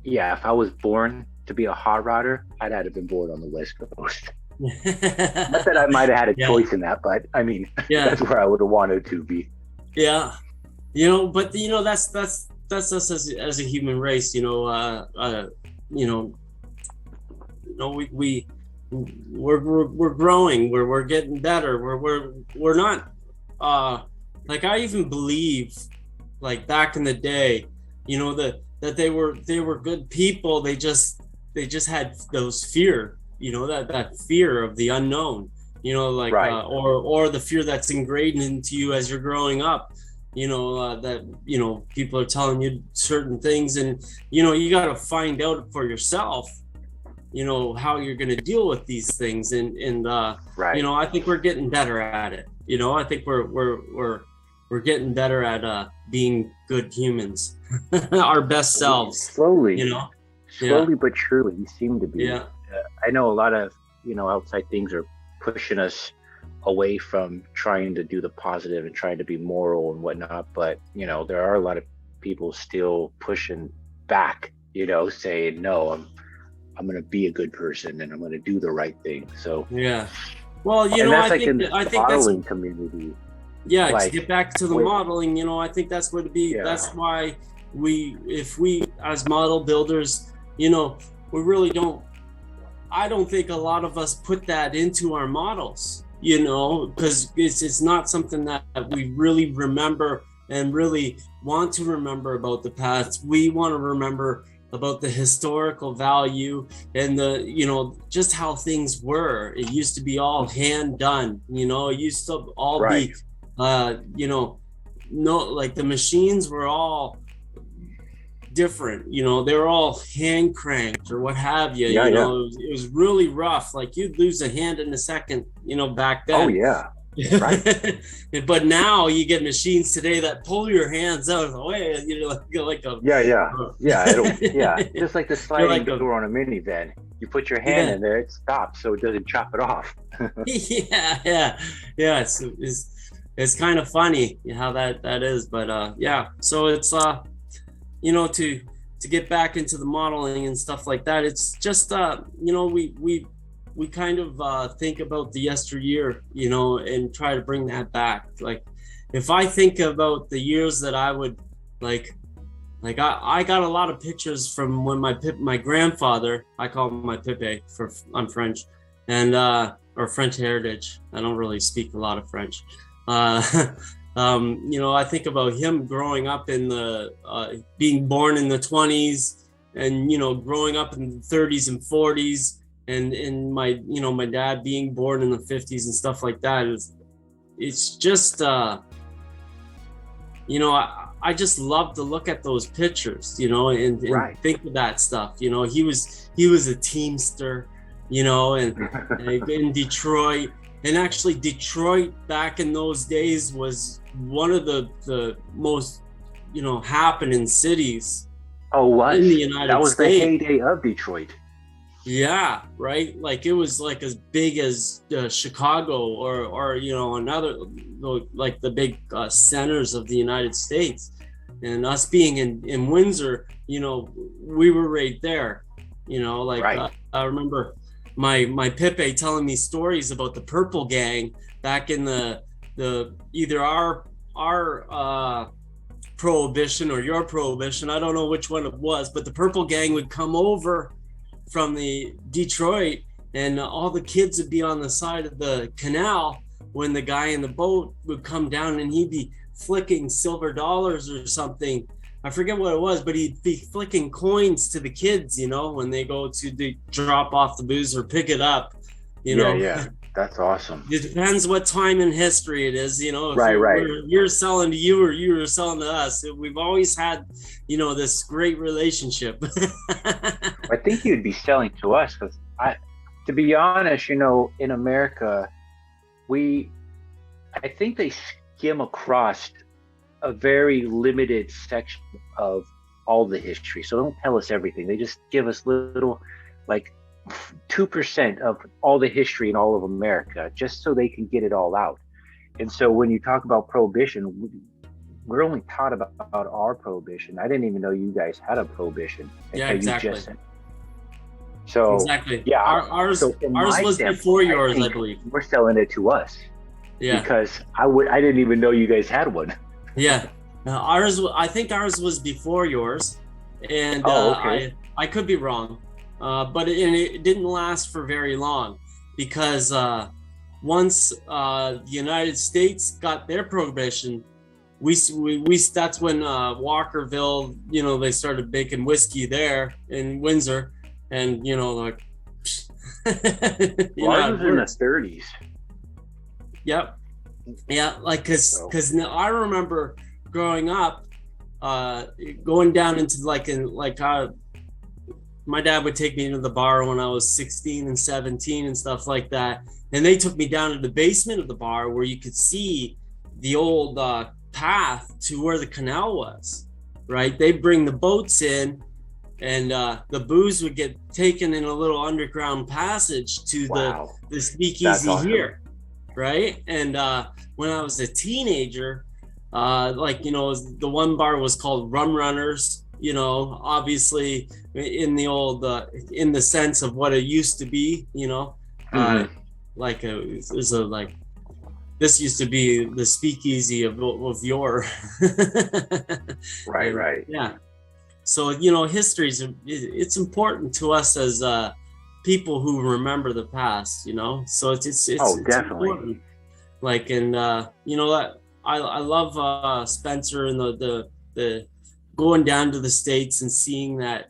yeah, if I was born to be a hot rodder, I'd have been born on the West Coast. Not that I might have had a choice in that, but I mean, that's where I would have wanted to be. Yeah, but that's us as a human race. We're growing. We're getting better. We're not like, I even believe, like back in the day, that they were good people. They just had those fear. That fear of the unknown, or the fear that's ingrained into you as you're growing up, that, people are telling you certain things, and, you got to find out for yourself, how you're going to deal with these things. And I think we're getting better at it. I think we're getting better at being good humans, our best selves. Slowly, but surely you seem to be. Yeah. I know a lot of, outside things are pushing us away from trying to do the positive and trying to be moral and whatnot. But, there are a lot of people still pushing back, saying, no, I'm going to be a good person and I'm going to do the right thing. So, yeah. Well, I think in the modeling that's, community. Yeah. Like, to get back to the modeling, I think that's what that's why if we as model builders, we really don't, I don't think a lot of us put that into our models, because it's not something that we really remember and really want to remember about the past. We want to remember about the historical value and the, you know, just how things were. It used to be all hand done, you know, it used to all Right. be, you know, no, like the machines were all different, you know, they were all hand cranked or what have you, Yeah, you yeah. know, it was really rough. Like you'd lose a hand in a second, you know, back then. Oh yeah. Right. But now you get machines today that pull your hands out of the way. You're like a Yeah, yeah. Yeah, yeah. Just like the sliding like door on a minivan. You put your hand Yeah. in there, it stops so it doesn't chop it off. yeah. It's kind of funny how that is, but yeah. So it's you know, to get back into the modeling and stuff like that, it's just you know, we kind of think about the yesteryear, you know, and try to bring that back. Like if I think about the years that I would like I got a lot of pictures from when my grandfather, I call him my Pepe for I'm French, and or French heritage. I don't really speak a lot of French. You know, I think about him growing up in the being born in the 20s, and you know, growing up in the 30s and 40s, and my, you know, my dad being born in the 50s and stuff like that. It's just you know, I just love to look at those pictures, you know, and Right. think of that stuff. You know, he was a teamster, you know, and in Detroit. And actually, Detroit back in those days was one of the most, you know, happening cities. Oh, what? In the United That was States. the heyday of Detroit. Yeah, right. Like it was like as big as Chicago or you know, another like the big centers of the United States. And us being in Windsor, you know, we were right there. You know, like Right. I remember my Pepe telling me stories about the Purple Gang back in the either our prohibition or your prohibition. I don't know which one it was, but the Purple Gang would come over from the Detroit, and all the kids would be on the side of the canal when the guy in the boat would come down, and he'd be flicking silver dollars or something. I forget what it was, but he'd be flicking coins to the kids, you know, when they go to drop off the booze or pick it up, you know. Yeah. That's awesome. It depends what time in history it is, you know. If Right. you're selling to you or you were selling to us. We've always had, you know, this great relationship. I think you'd be selling to us because to be honest, you know, in America, I think they skim across a very limited section of all the history. So don't tell us everything. They just give us little, like 2% of all the history in all of America, just so they can get it all out. And so when you talk about prohibition, we're only taught about our prohibition. I didn't even know you guys had a prohibition. Yeah, exactly. So exactly. Yeah, ours so was before yours, I believe. We're selling it to us. Yeah, because I didn't even know you guys had one. Yeah, I think ours was before yours, and okay. I could be wrong, but it didn't last for very long, because once the United States got their prohibition, we that's when Walkerville, you know, they started making whiskey there in Windsor, and you know, like Ours was in the 30s. Yep. Yeah, like because I remember growing up, going down into my dad would take me into the bar when I was 16 and 17 and stuff like that, and they took me down to the basement of the bar where you could see the old path to where the canal was. Right, they'd bring the boats in, and the booze would get taken in a little underground passage to the speakeasy awesome. Here. Right, and when I was a teenager, like, you know, the one bar was called Rum Runners, you know, obviously in the old in the sense of what it used to be, you know. Like there's a like this used to be the speakeasy of your right. Yeah, so, you know, it's important to us as people who remember the past, you know. So it's definitely important. Like, and you know, that I love Spencer and the going down to the States and seeing that,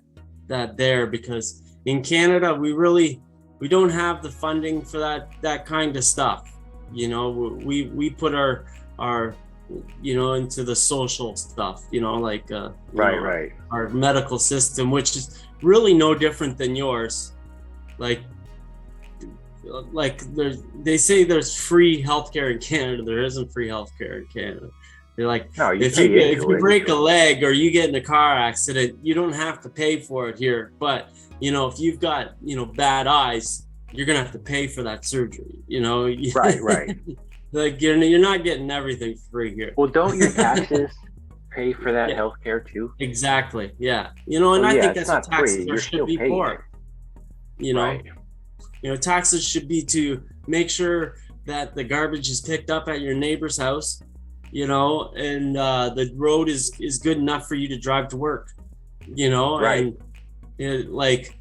that there, because in Canada we don't have the funding for that kind of stuff. You know, we put our into the social stuff, like right. our medical system, which is really no different than yours. Like they say there's free healthcare in Canada. There isn't free healthcare in Canada. They're like, no, if you break a leg or you get in a car accident, you don't have to pay for it here. But if you've got bad eyes, you're gonna have to pay for that surgery. Right. Like you're not getting everything free here. Well, don't your taxes pay for that healthcare too? Exactly. Yeah. And I think that's what taxes should be for. Right. Taxes should be to make sure that the garbage is picked up at your neighbor's house, and the road is good enough for you to drive to work, right. And like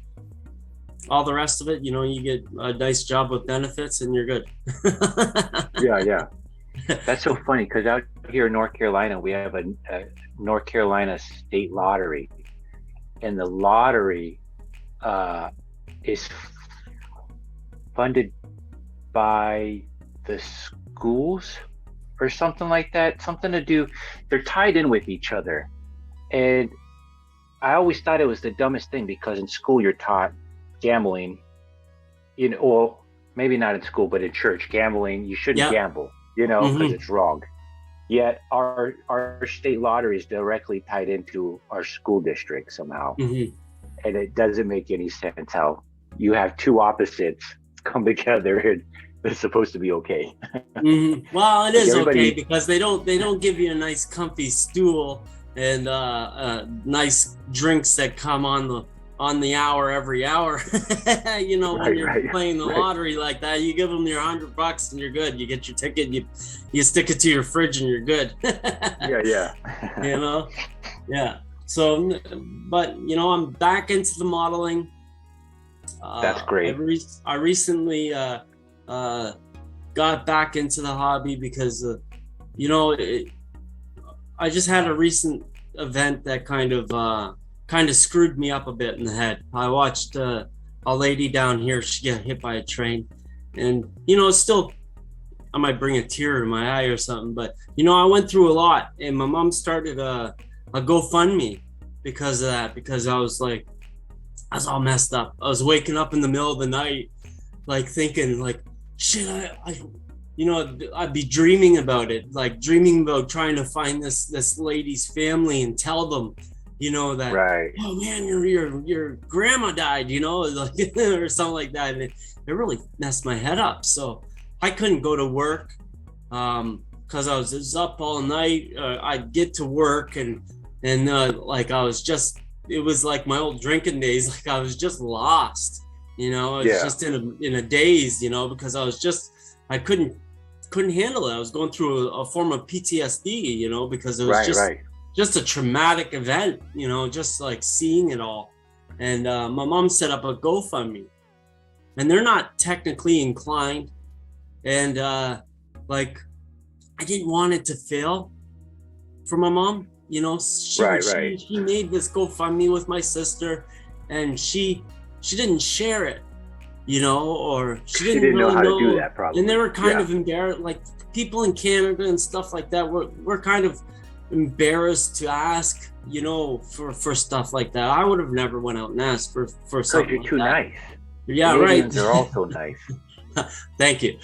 all the rest of it, you get a nice job with benefits and you're good. Yeah. That's so funny, because out here in North Carolina, we have a North Carolina state lottery, and the lottery is funded by the schools or something like that. Something to do, they're tied in with each other. And I always thought it was the dumbest thing, because in school you're taught gambling, well, maybe not in school, but in church, gambling, you shouldn't gamble, because it's wrong. Yet our state lottery is directly tied into our school district somehow. And it doesn't make any sense how you have two opposites come together and it's supposed to be okay. Well, it is okay, because they don't give you a nice comfy stool and nice drinks that come on the hour every hour. When you're playing the lottery like that, you give them your $100 and you're good. You get your ticket, you stick it to your fridge and you're good. Yeah. Yeah. So, but I'm back into the modeling. That's great. I recently got back into the hobby because I just had a recent event that kind of screwed me up a bit in the head. I watched a lady down here, she got hit by a train, and still I might bring a tear in my eye or something, but I went through a lot, and my mom started a GoFundMe because of that, because I was all messed up. I was waking up in the middle of the night, like thinking like, shit, I'd be dreaming about it, like dreaming about trying to find this lady's family and tell them, that, right. Oh man, your grandma died, or something like that. And it really messed my head up. So I couldn't go to work because I was up all night. I'd get to work and like I was just, it was like my old drinking days. Like I was just lost, I was just in a daze, because I couldn't handle it. I was going through a form of PTSD, because it was just a traumatic event, just like seeing it all. And my mom set up a GoFundMe, and they're not technically inclined. And like, I didn't want it to fail for my mom. She made this GoFundMe with my sister, and she didn't share it, or she didn't really know how to do that, probably. And they were kind of embarrassed, like people in Canada and stuff like that were kind of embarrassed to ask, for stuff like that. I would have never went out and asked for something. You're too nice. Yeah, Canadians right. are also nice. Thank you.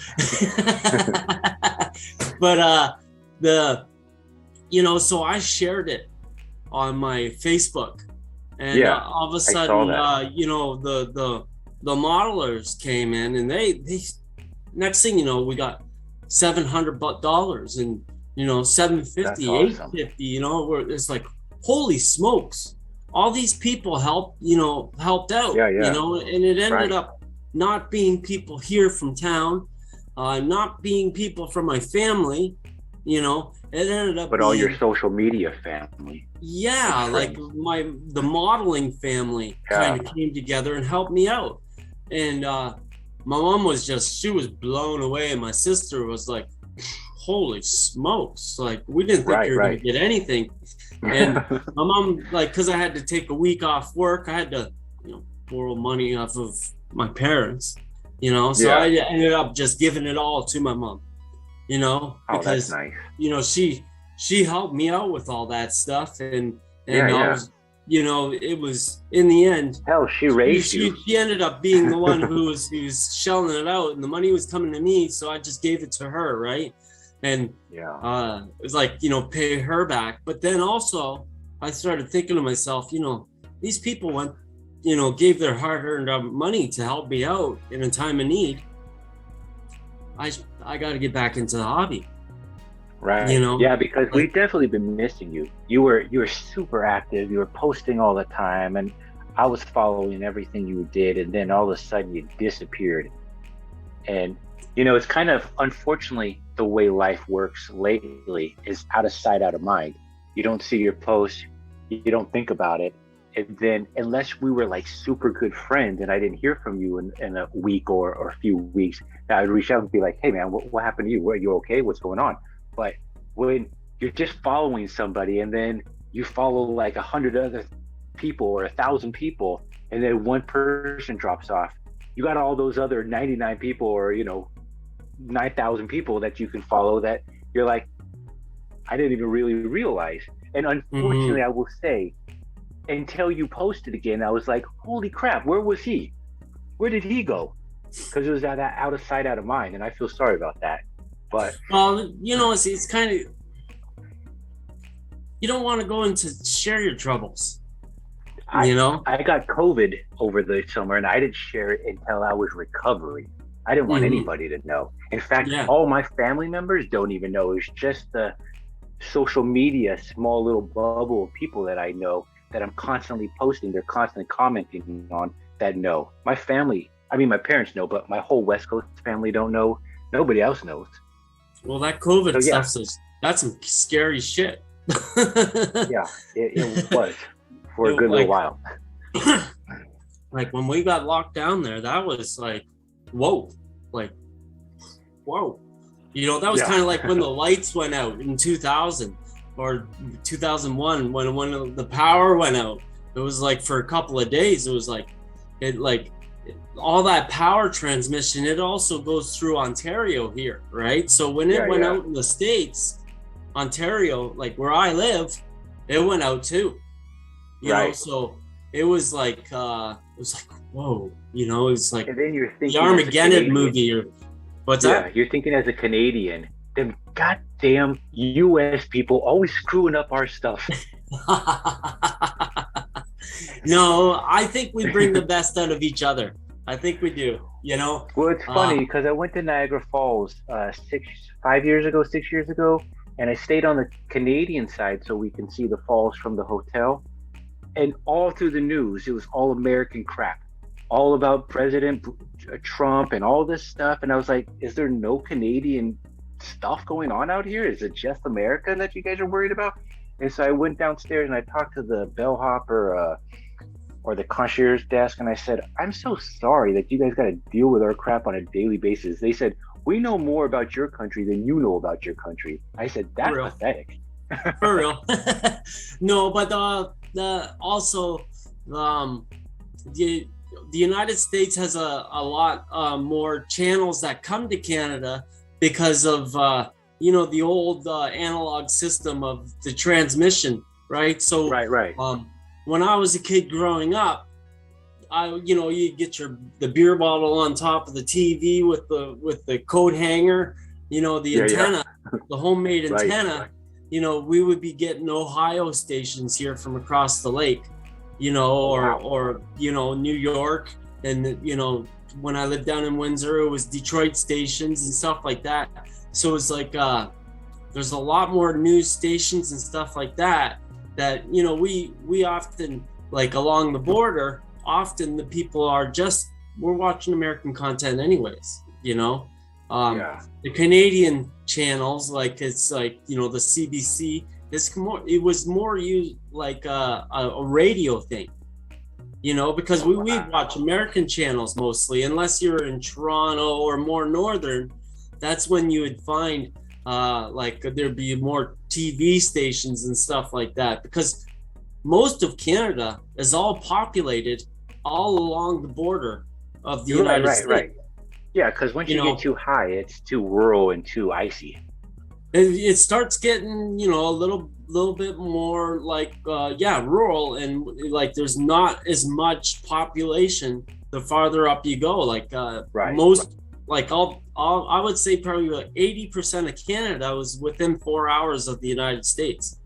But so I shared it on my Facebook, and all of a sudden, the modelers came in, and they next thing we got $700 and $750, $850, it's like, holy smokes, all these people helped out, and it ended up not being people here from town, not being people from my family, it ended up but all your social media family. Yeah, like the modeling family kind of came together and helped me out. And my mom she was blown away, and my sister was like, holy smokes, like we didn't think you were gonna get anything. And my mom, like, because I had to take a week off work, I had to, borrow money off of my parents, so I ended up just giving it all to my mom, because, that's nice. She helped me out with all that stuff. And Yeah. it was, in the end, Hell, she raised you. She ended up being the one who was shelling it out, and the money was coming to me, so I just gave it to her, right? And it was like, pay her back. But then also I started thinking to myself, these people went, gave their hard-earned money to help me out in a time of need. I got to get back into the hobby. Right. Yeah, because we've definitely been missing you. You were super active. You were posting all the time, and I was following everything you did, and then all of a sudden you disappeared. And it's kind of, unfortunately, the way life works lately is out of sight, out of mind. You don't see your posts, you don't think about it, and then unless we were like super good friends and I didn't hear from you in a week or a few weeks, I would reach out and be like, hey man, what happened to you? Are you okay? What's going on? But when you're just following somebody and then you follow like 100 other people or 1,000 people, and then one person drops off, you got all those other 99 people or 9,000 people that you can follow that you're like, I didn't even really realize. And unfortunately, I will say, until you posted again, I was like, holy crap, where was he? Where did he go? Because it was out of sight, out of mind, and I feel sorry about that. But well, it's kind of, you don't want to go into share your troubles. I got COVID over the summer, and I didn't share it until I was recovering. I didn't want anybody to know. In fact, all my family members don't even know. It's just the social media, small little bubble of people that I know that I'm constantly posting. They're constantly commenting on that know. My family, my parents know, but my whole West Coast family don't know. Nobody else knows. Well, that COVID stuff that's some scary shit. Yeah, it was for a good little while. Like when we got locked down there, that was like, whoa. That was kind of like when the lights went out in 2000 or 2001 when the power went out. It was like for a couple of days, it was like, all that power transmission, it also goes through Ontario here, right? So when it went out in the States, Ontario, like where I live, it went out too. You know, so it was like whoa, it's like, and then you're thinking the Armageddon movie, or what's that? Yeah, you're thinking as a Canadian, them goddamn US people always screwing up our stuff. No, I think we bring the best out of each other. I think we do, Well, it's funny because I went to Niagara Falls 6 years ago, and I stayed on the Canadian side so we can see the falls from the hotel. And all through the news, it was all American crap, all about President Trump and all this stuff. And I was like, is there no Canadian stuff going on out here? Is it just America that you guys are worried about? And so I went downstairs and I talked to the bellhop or the concierge desk, and I said, I'm so sorry that you guys got to deal with our crap on a daily basis. They said, we know more about your country than you know about your country. I said, that's pathetic. For real. No, but the United States has a lot more channels that come to Canada because of the old analog system of the transmission, right? So right. When I was a kid growing up, you get the beer bottle on top of the TV with the coat hanger, the antenna, the homemade antenna. We would be getting Ohio stations here from across the lake, or New York, and when I lived down in Windsor, it was Detroit stations and stuff like that. So it's like there's a lot more news stations and stuff like that we often, like along the border, often the people we're watching American content anyways, the Canadian channels, like it's like, the CBC, it was more used like a radio thing, because we watch American channels mostly, unless you're in Toronto or more northern. That's when you would find like there'd be more TV stations and stuff like that, because most of Canada is all populated all along the border of the United States. Right. Yeah, because once you get too high, it's too rural and too icy. It starts getting, a little bit more like, rural, and like there's not as much population the farther up you go. Like like I would say probably like 80% of Canada was within 4 hours of the United States.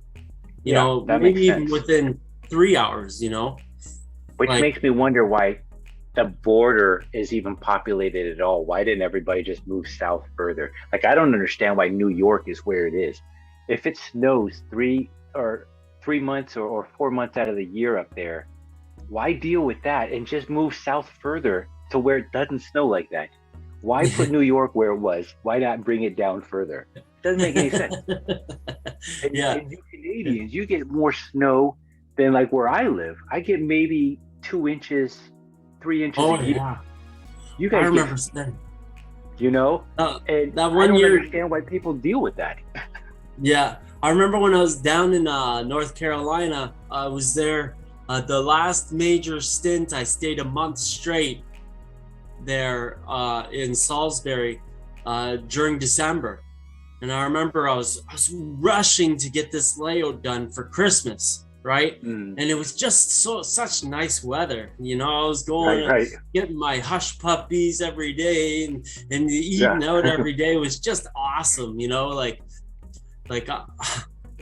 You know, maybe even within 3 hours. Which makes me wonder why the border is even populated at all. Why didn't everybody just move south further? Like, I don't understand why New York is where it is. If it snows 3 months or 4 months out of the year up there, why deal with that and just move south further to where it doesn't snow like that? Why put New York where it was? Why not bring it down further? Doesn't make any sense. And you Canadians, you get more snow than like where I live. I get maybe 2 inches, 3 inches a year. Yeah. You guys, I remember that. And that one I don't year, understand why people deal with that. Yeah, I remember when I was down in North Carolina. I was there. The last major stint, I stayed a month straight there in Salisbury during December, and I remember I was rushing to get this layout done for Christmas, right? And it was just such nice weather. I was going getting my hush puppies every day, and eating out every day was just awesome. It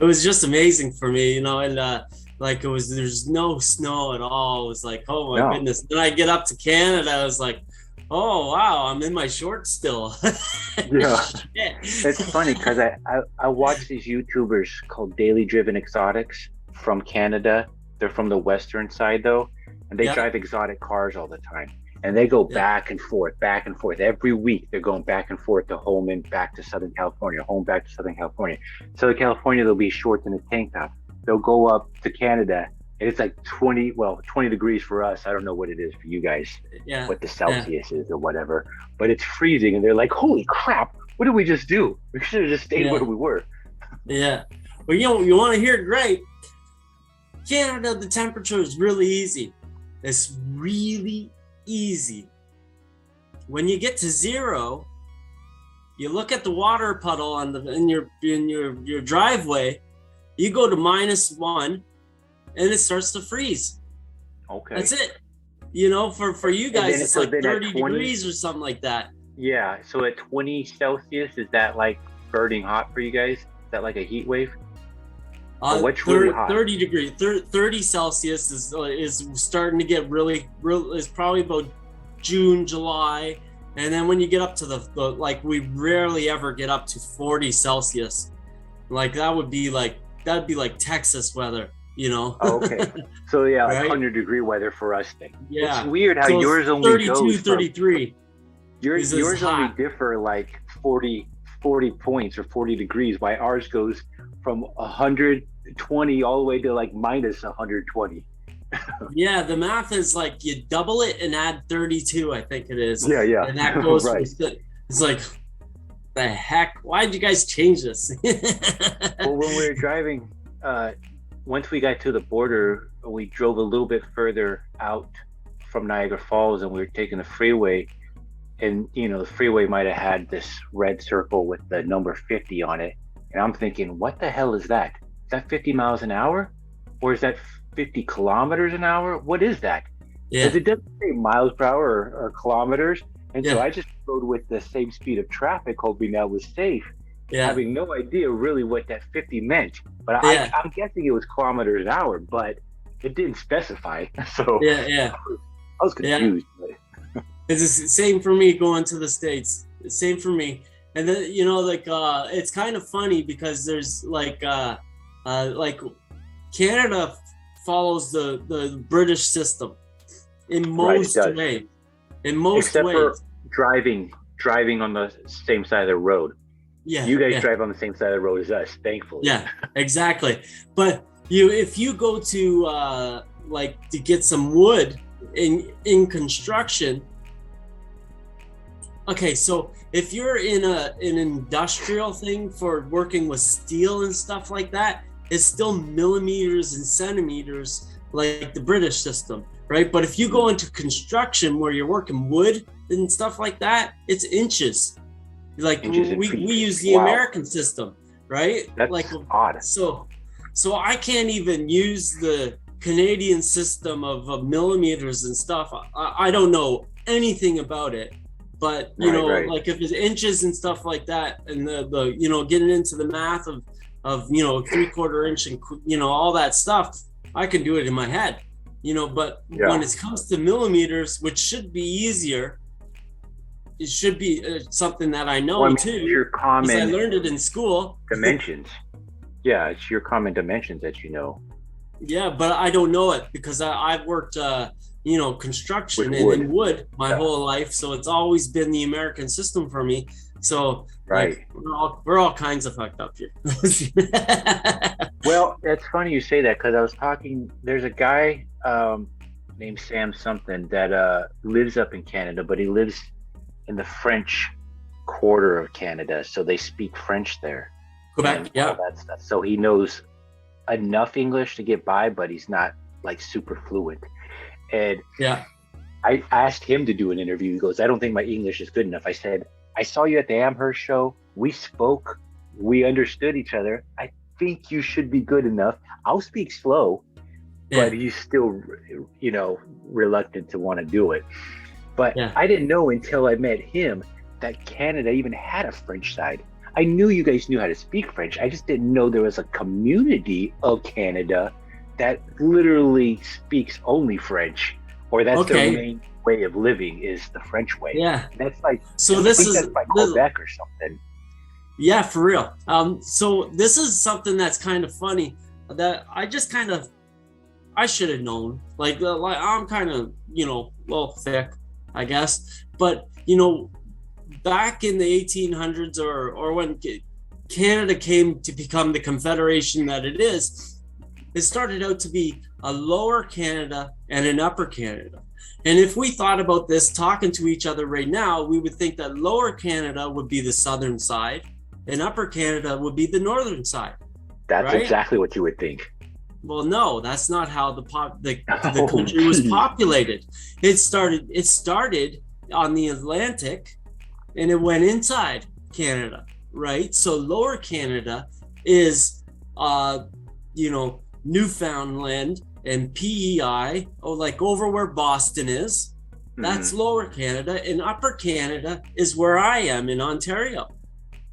was just amazing for me. And there's no snow at all. It was like, oh my goodness. Then I get up to Canada, I was like, oh wow, I'm in my shorts still. It's funny because I watch these YouTubers called Daily Driven Exotics from Canada. They're from the western side though, and they drive exotic cars all the time, and they go back and forth every week. They're going back and forth to home and back to Southern California, home back to Southern California. Southern California, they'll be shorts and a tank top. They'll go up to Canada, and it's like 20 degrees for us. I don't know what it is for you guys, what the Celsius is or whatever, but it's freezing, and they're like, holy crap, what did we just do? We should have just stayed where we were. Yeah. Well, you want to hear it great. Canada, the temperature is really easy. It's really easy. When you get to zero, you look at the water puddle in your driveway, you go to -1, and it starts to freeze. Okay. That's it. For you guys, it's like 30 degrees or something like that. Yeah. So at 20 Celsius, is that like burning hot for you guys? Is that like a heat wave? What's really hot? 30 degrees. 30 Celsius is starting to get really is probably about June, July. And then when you get up to the we rarely ever get up to 40 Celsius. Like that'd be like Texas weather, Oh, okay. So yeah, like 100-degree weather for us then. Yeah. It's weird how yours only 32, goes 33. Yours only differ like 40 points or 40 degrees, while ours goes from 120 all the way to like -120. Yeah, the math is like you double it and add 32, I think it is. Yeah. And that goes it's like, the heck? Why did you guys change this? Well, when we were driving, once we got to the border, we drove a little bit further out from Niagara Falls, and we were taking the freeway, and the freeway might have had this red circle with the number 50 on it, and I'm thinking, what the hell is that? Is that 50 miles an hour, or is that 50 kilometers an hour? What is that? Because it doesn't say miles per hour or kilometers, and so I just rode with the same speed of traffic, hoping that was safe, having no idea really what that 50 meant. But I'm guessing it was kilometers an hour, but it didn't specify. So I was confused. It's the same for me going to the States. It's same for me. And then it's kind of funny because there's Canada follows the British system in most ways. Except for driving on the same side of the road. Yeah, you guys drive on the same side of the road as us, thankfully. Yeah, exactly. But if you go to to get some wood in construction, Okay, so if you're in an industrial thing for working with steel and stuff like that, it's still millimeters and centimeters like the British system, right? But if you go into construction where you're working wood and stuff like that, it's inches. Like Inches and we feet. use the Wow. American system, right? That's like odd. so I can't even use the Canadian system of millimeters and stuff. I don't know anything about it, but you know, Right. like if it's inches and stuff like that, and the you know, getting into the math of you know, 3/4 inch and you know, all that stuff, I can do it in my head, you know. But when it comes to millimeters, which should be easier, it should be something that I know too. It's your because common I learned it in school. dimensions. Yeah, it's your common dimensions that you know. Yeah, but I don't know it because I've worked, you know, construction With and wood. in wood my Yeah. whole life, so it's always been the American system for me. So Right. like, we're all kinds of fucked up here. Well, it's funny you say that because I was talking. There's a guy named Sam something that lives up in Canada, but he lives in the French quarter of Canada, so they speak French there. Quebec, and yeah. all that stuff. So he knows enough English to get by, but he's not like super fluent. And Yeah. I asked him to do an interview. He goes, I don't think my English is good enough. I said, I saw you at the Amherst show. We spoke. We understood each other. I think you should be good enough. I'll speak slow, but he's still, you know, reluctant to want to do it. But I didn't know until I met him that Canada even had a French side. I knew you guys knew how to speak French. I just didn't know there was a community of Canada that literally speaks only French, or that's their main way of living is the French way. Yeah. That's like, so this is that's like Quebec or something. Yeah, for real. So this is something that's kind of funny that I just kind of, I should have known. Like I'm kind of, you know, a little thick, I guess. But, you know, back in the 1800s or when Canada came to become the confederation that it is, it started out to be a lower Canada and an upper Canada. And if we thought about this talking to each other right now, we would think that lower Canada would be the southern side and upper Canada would be the northern side. That's right? exactly what you would think. Well, no, that's not how the country was populated. It started on the Atlantic and it went inside Canada, right? So lower Canada is, you know, Newfoundland and PEI, like over where Boston is. That's lower Canada, and upper Canada is where I am in Ontario.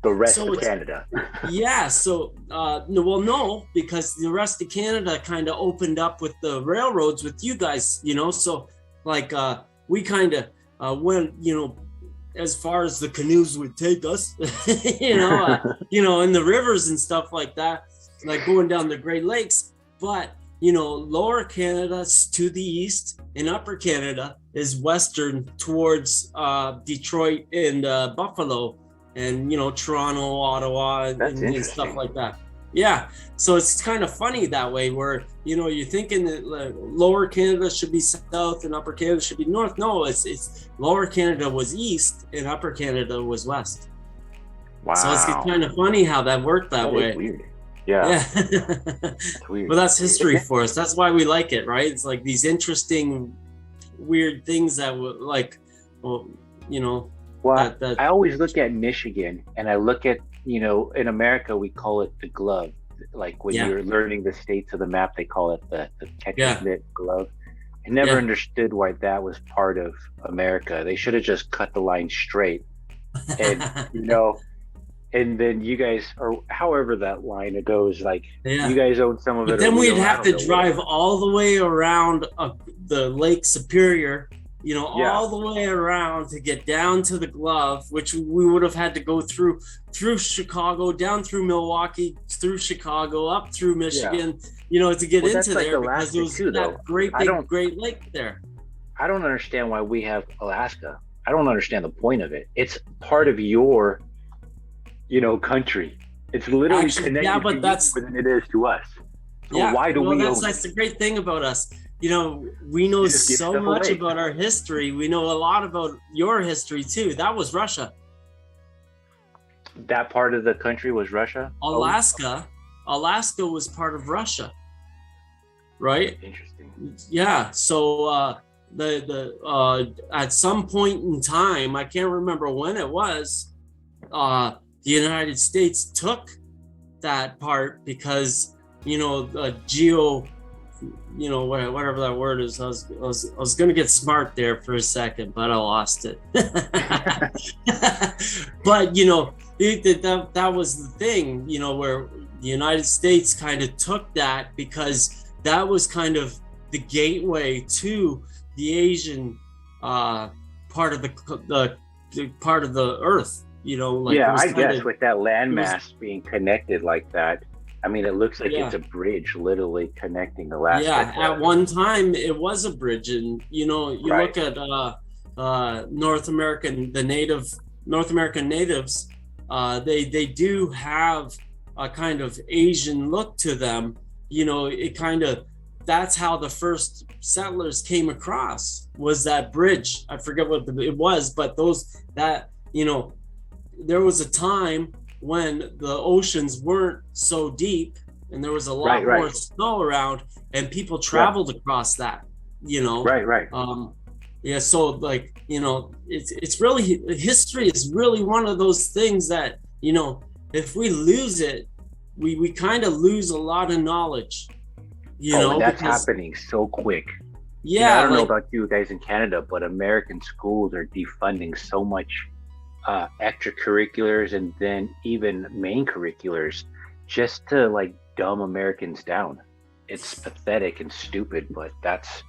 The rest of Canada. Yeah, so no, because the rest of Canada kind of opened up with the railroads with you guys, you know. So like we kind of went, you know, as far as the canoes would take us, you know, in the rivers and stuff like that, like going down the Great Lakes. But you know, lower Canada's to the east, and upper Canada is western towards Detroit and Buffalo, and you know, Toronto, Ottawa, and stuff like that. Yeah, so it's kind of funny that way, where you know, you're thinking that lower Canada should be south and upper Canada should be north. No, it's lower Canada was east and upper Canada was west. Wow. So it's kind of funny how that worked that way. Weird. Yeah. It's weird. But that's history for us. That's why we like it, right? It's like these interesting, weird things that would like, well, you know. Well, I always look at Michigan, and I look at, you know, in America we call it the glove. Like when you're learning the states of the map, they call it the catcher's mitt glove. I never understood why that was part of America. They should have just cut the line straight, and you know. And then you guys, or however that line goes, like you guys own some of it. But then we'd have to drive all the way around the Lake Superior, you know, all the way around to get down to the glove, which we would have had to go through Chicago, down through Milwaukee, through Chicago, up through Michigan, you know, to get into there because there was that great Great Lake there. I don't understand why we have Alaska. I don't understand the point of it. It's part of your, you know, country. It's literally connected to you more than it is to us. So why do we own it? That's the great thing about us. you know, we know You just give so stuff much away. about our history. We know a lot about your history too. That was Russia. That part of the country was Russia. Alaska was part of Russia, right? Interesting. Yeah. So the at some point in time, I can't remember when it was, the United States took that part because, you know, you know, whatever that word is. I was gonna get smart there for a second, but I lost it. But you know, that was the thing, you know, where the United States kind of took that because that was kind of the gateway to the Asian part of the part of the Earth. You know, like Yeah, I guess with that landmass being connected like that, I mean, it looks like it's a bridge literally connecting Alaska. Yeah, at one time it was a bridge, and you know, you look at North American natives, they do have a kind of Asian look to them. You know, it kind of, that's how the first settlers came across, was that bridge. I forget what it was, but you know, there was a time when the oceans weren't so deep and there was a lot more snow around and people traveled across that, you know. Yeah, so like, you know, it's really, history is really one of those things that, you know, if we lose it, we kind of lose a lot of knowledge, you know. And that's happening so quick. Yeah, you know, I don't know about you guys in Canada, but American schools are defunding so much extracurriculars and then even main curriculars just to like dumb Americans down. It's pathetic and stupid, but that's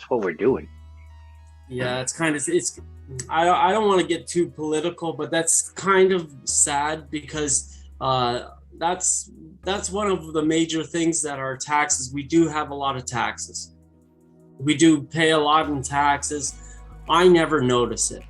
what we're doing. Yeah, it's kind of, I don't want to get too political, but that's kind of sad because that's one of the major things that our taxes, we do have a lot of taxes. We do pay a lot in taxes. I never notice it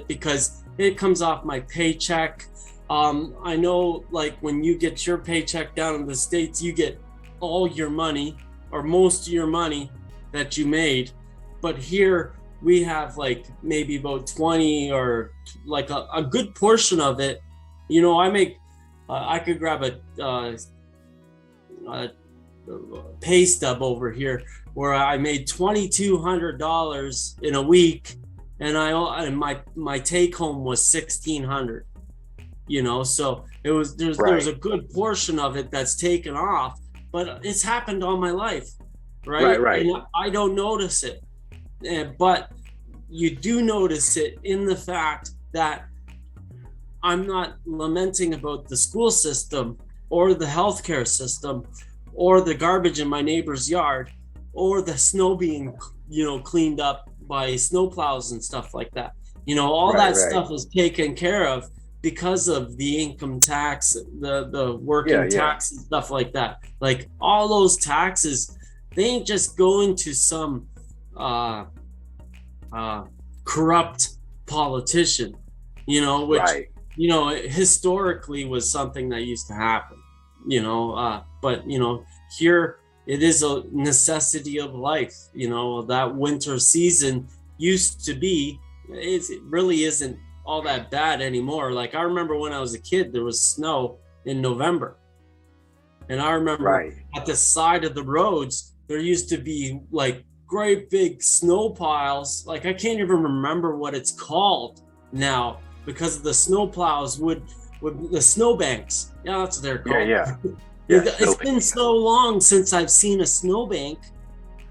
because it comes off my paycheck. I know, like, when you get your paycheck down in the States, you get all your money or most of your money that you made. But here we have like maybe about 20 or like a good portion of it. You know, I make, I could grab a pay stub over here where I made $2,200 in a week, and my take home was $1,600. You know, so there's a good portion of it that's taken off, but it's happened all my life, right? And I don't notice it, but you do notice it in the fact that I'm not lamenting about the school system or the healthcare system or the garbage in my neighbor's yard or the snow being, you know, cleaned up by snowplows and stuff like that. You know, all that stuff is taken care of because of the income tax, the working tax and stuff like that. Like all those taxes, they ain't just going to some corrupt politician, you know, which, you know, historically was something that used to happen, you know, but, you know, here it is a necessity of life. You know, that winter season used to be, it really isn't all that bad anymore. Like I remember when I was a kid, there was snow in November. And I remember at the side of the roads, there used to be like great big snow piles. Like I can't even remember what it's called now because the snow plows would the snow banks. Yeah, that's what they're called. It's been so long since I've seen a snowbank.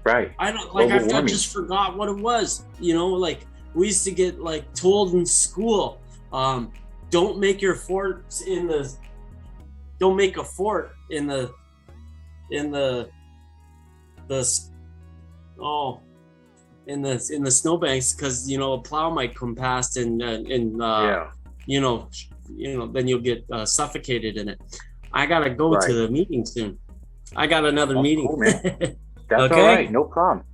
I just forgot what it was. You know, like we used to get like told in school, don't make a fort in the snowbanks because, you know, a plow might come past and you know, then you'll get suffocated in it. I gotta go to the meeting soon. I got another meeting. Cool, man. That's all right, no problem.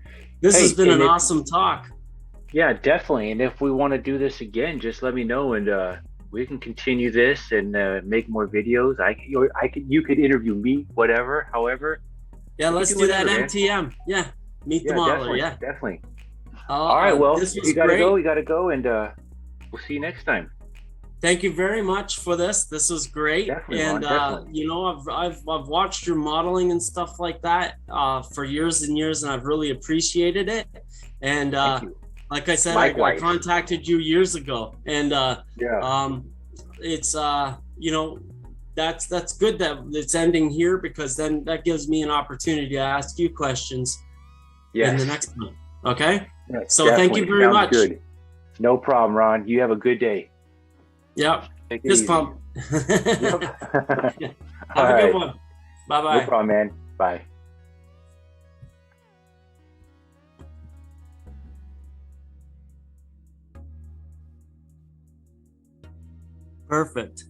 This has been an awesome talk. Yeah, definitely. And if we want to do this again, just let me know, and we can continue this and make more videos. You could interview me, whatever, however. Yeah, let's do that MTM. Yeah, meet the modeler. Yeah, definitely. All right, well, you gotta go, and we'll see you next time. Thank you very much for this. This was great. Definitely, and definitely. you know, I've watched your modeling and stuff like that for years and years, and I've really appreciated it. And like I said, I contacted you years ago, and it's you know, that's good that it's ending here, because then that gives me an opportunity to ask you questions in the next one. Okay. Yes, so thank you very much. Good. No problem, Ron. You have a good day. Yep. Fist pump. Yep. Have a good one. Bye-bye. No problem, man. Bye. Perfect.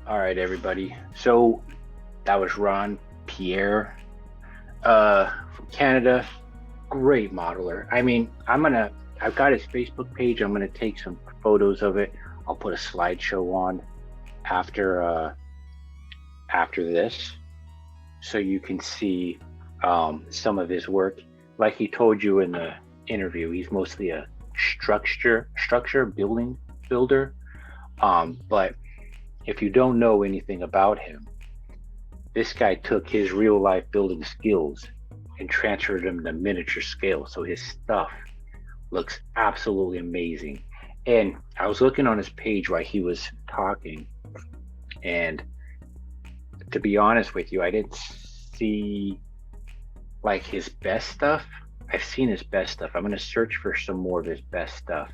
All right, everybody. So that was Ron Pare from Canada. Great modeler. I mean, I've got his Facebook page. I'm gonna take some photos of it. I'll put a slideshow on after this, so you can see some of his work. Like he told you in the interview, he's mostly a structure building builder. But if you don't know anything about him, this guy took his real life building skills and transferred them to miniature scale. So his stuff looks absolutely amazing. And I was looking on his page while he was talking, and to be honest with you, I didn't see like his best stuff. I've seen his best stuff. I'm going to search for some more of his best stuff,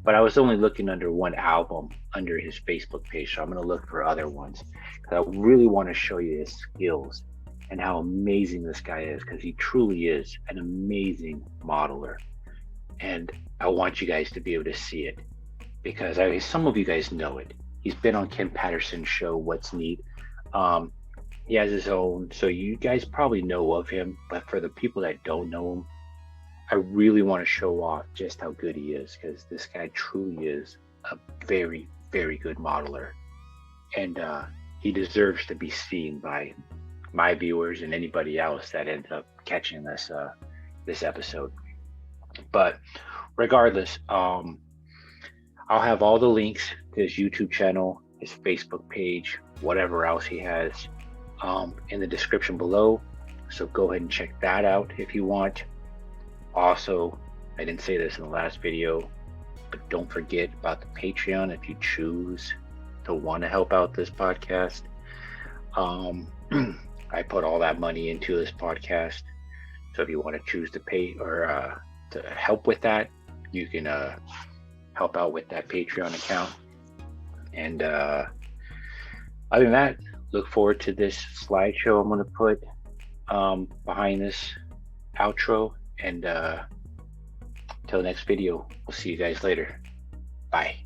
but I was only looking under one album under his Facebook page. So I'm going to look for other ones, because I really want to show you his skills and how amazing this guy is, because he truly is an amazing modeler. And I want you guys to be able to see it, because some of you guys know it. He's been on Ken Patterson's show, What's Neat. He has his own, so you guys probably know of him, but for the people that don't know him, I really want to show off just how good he is, because this guy truly is a very, very good modeler. And he deserves to be seen by my viewers and anybody else that ends up catching this episode. But regardless, I'll have all the links to his YouTube channel, his Facebook page, whatever else he has, in the description below. So go ahead and check that out if you want. Also, I didn't say this in the last video, but don't forget about the Patreon if you choose to want to help out this podcast. I put all that money into this podcast, so if you want to choose to pay or to help with that, you can help out with that Patreon account. And other than that, look forward to this slideshow I'm going to put behind this outro. And till next video, we'll see you guys later. Bye.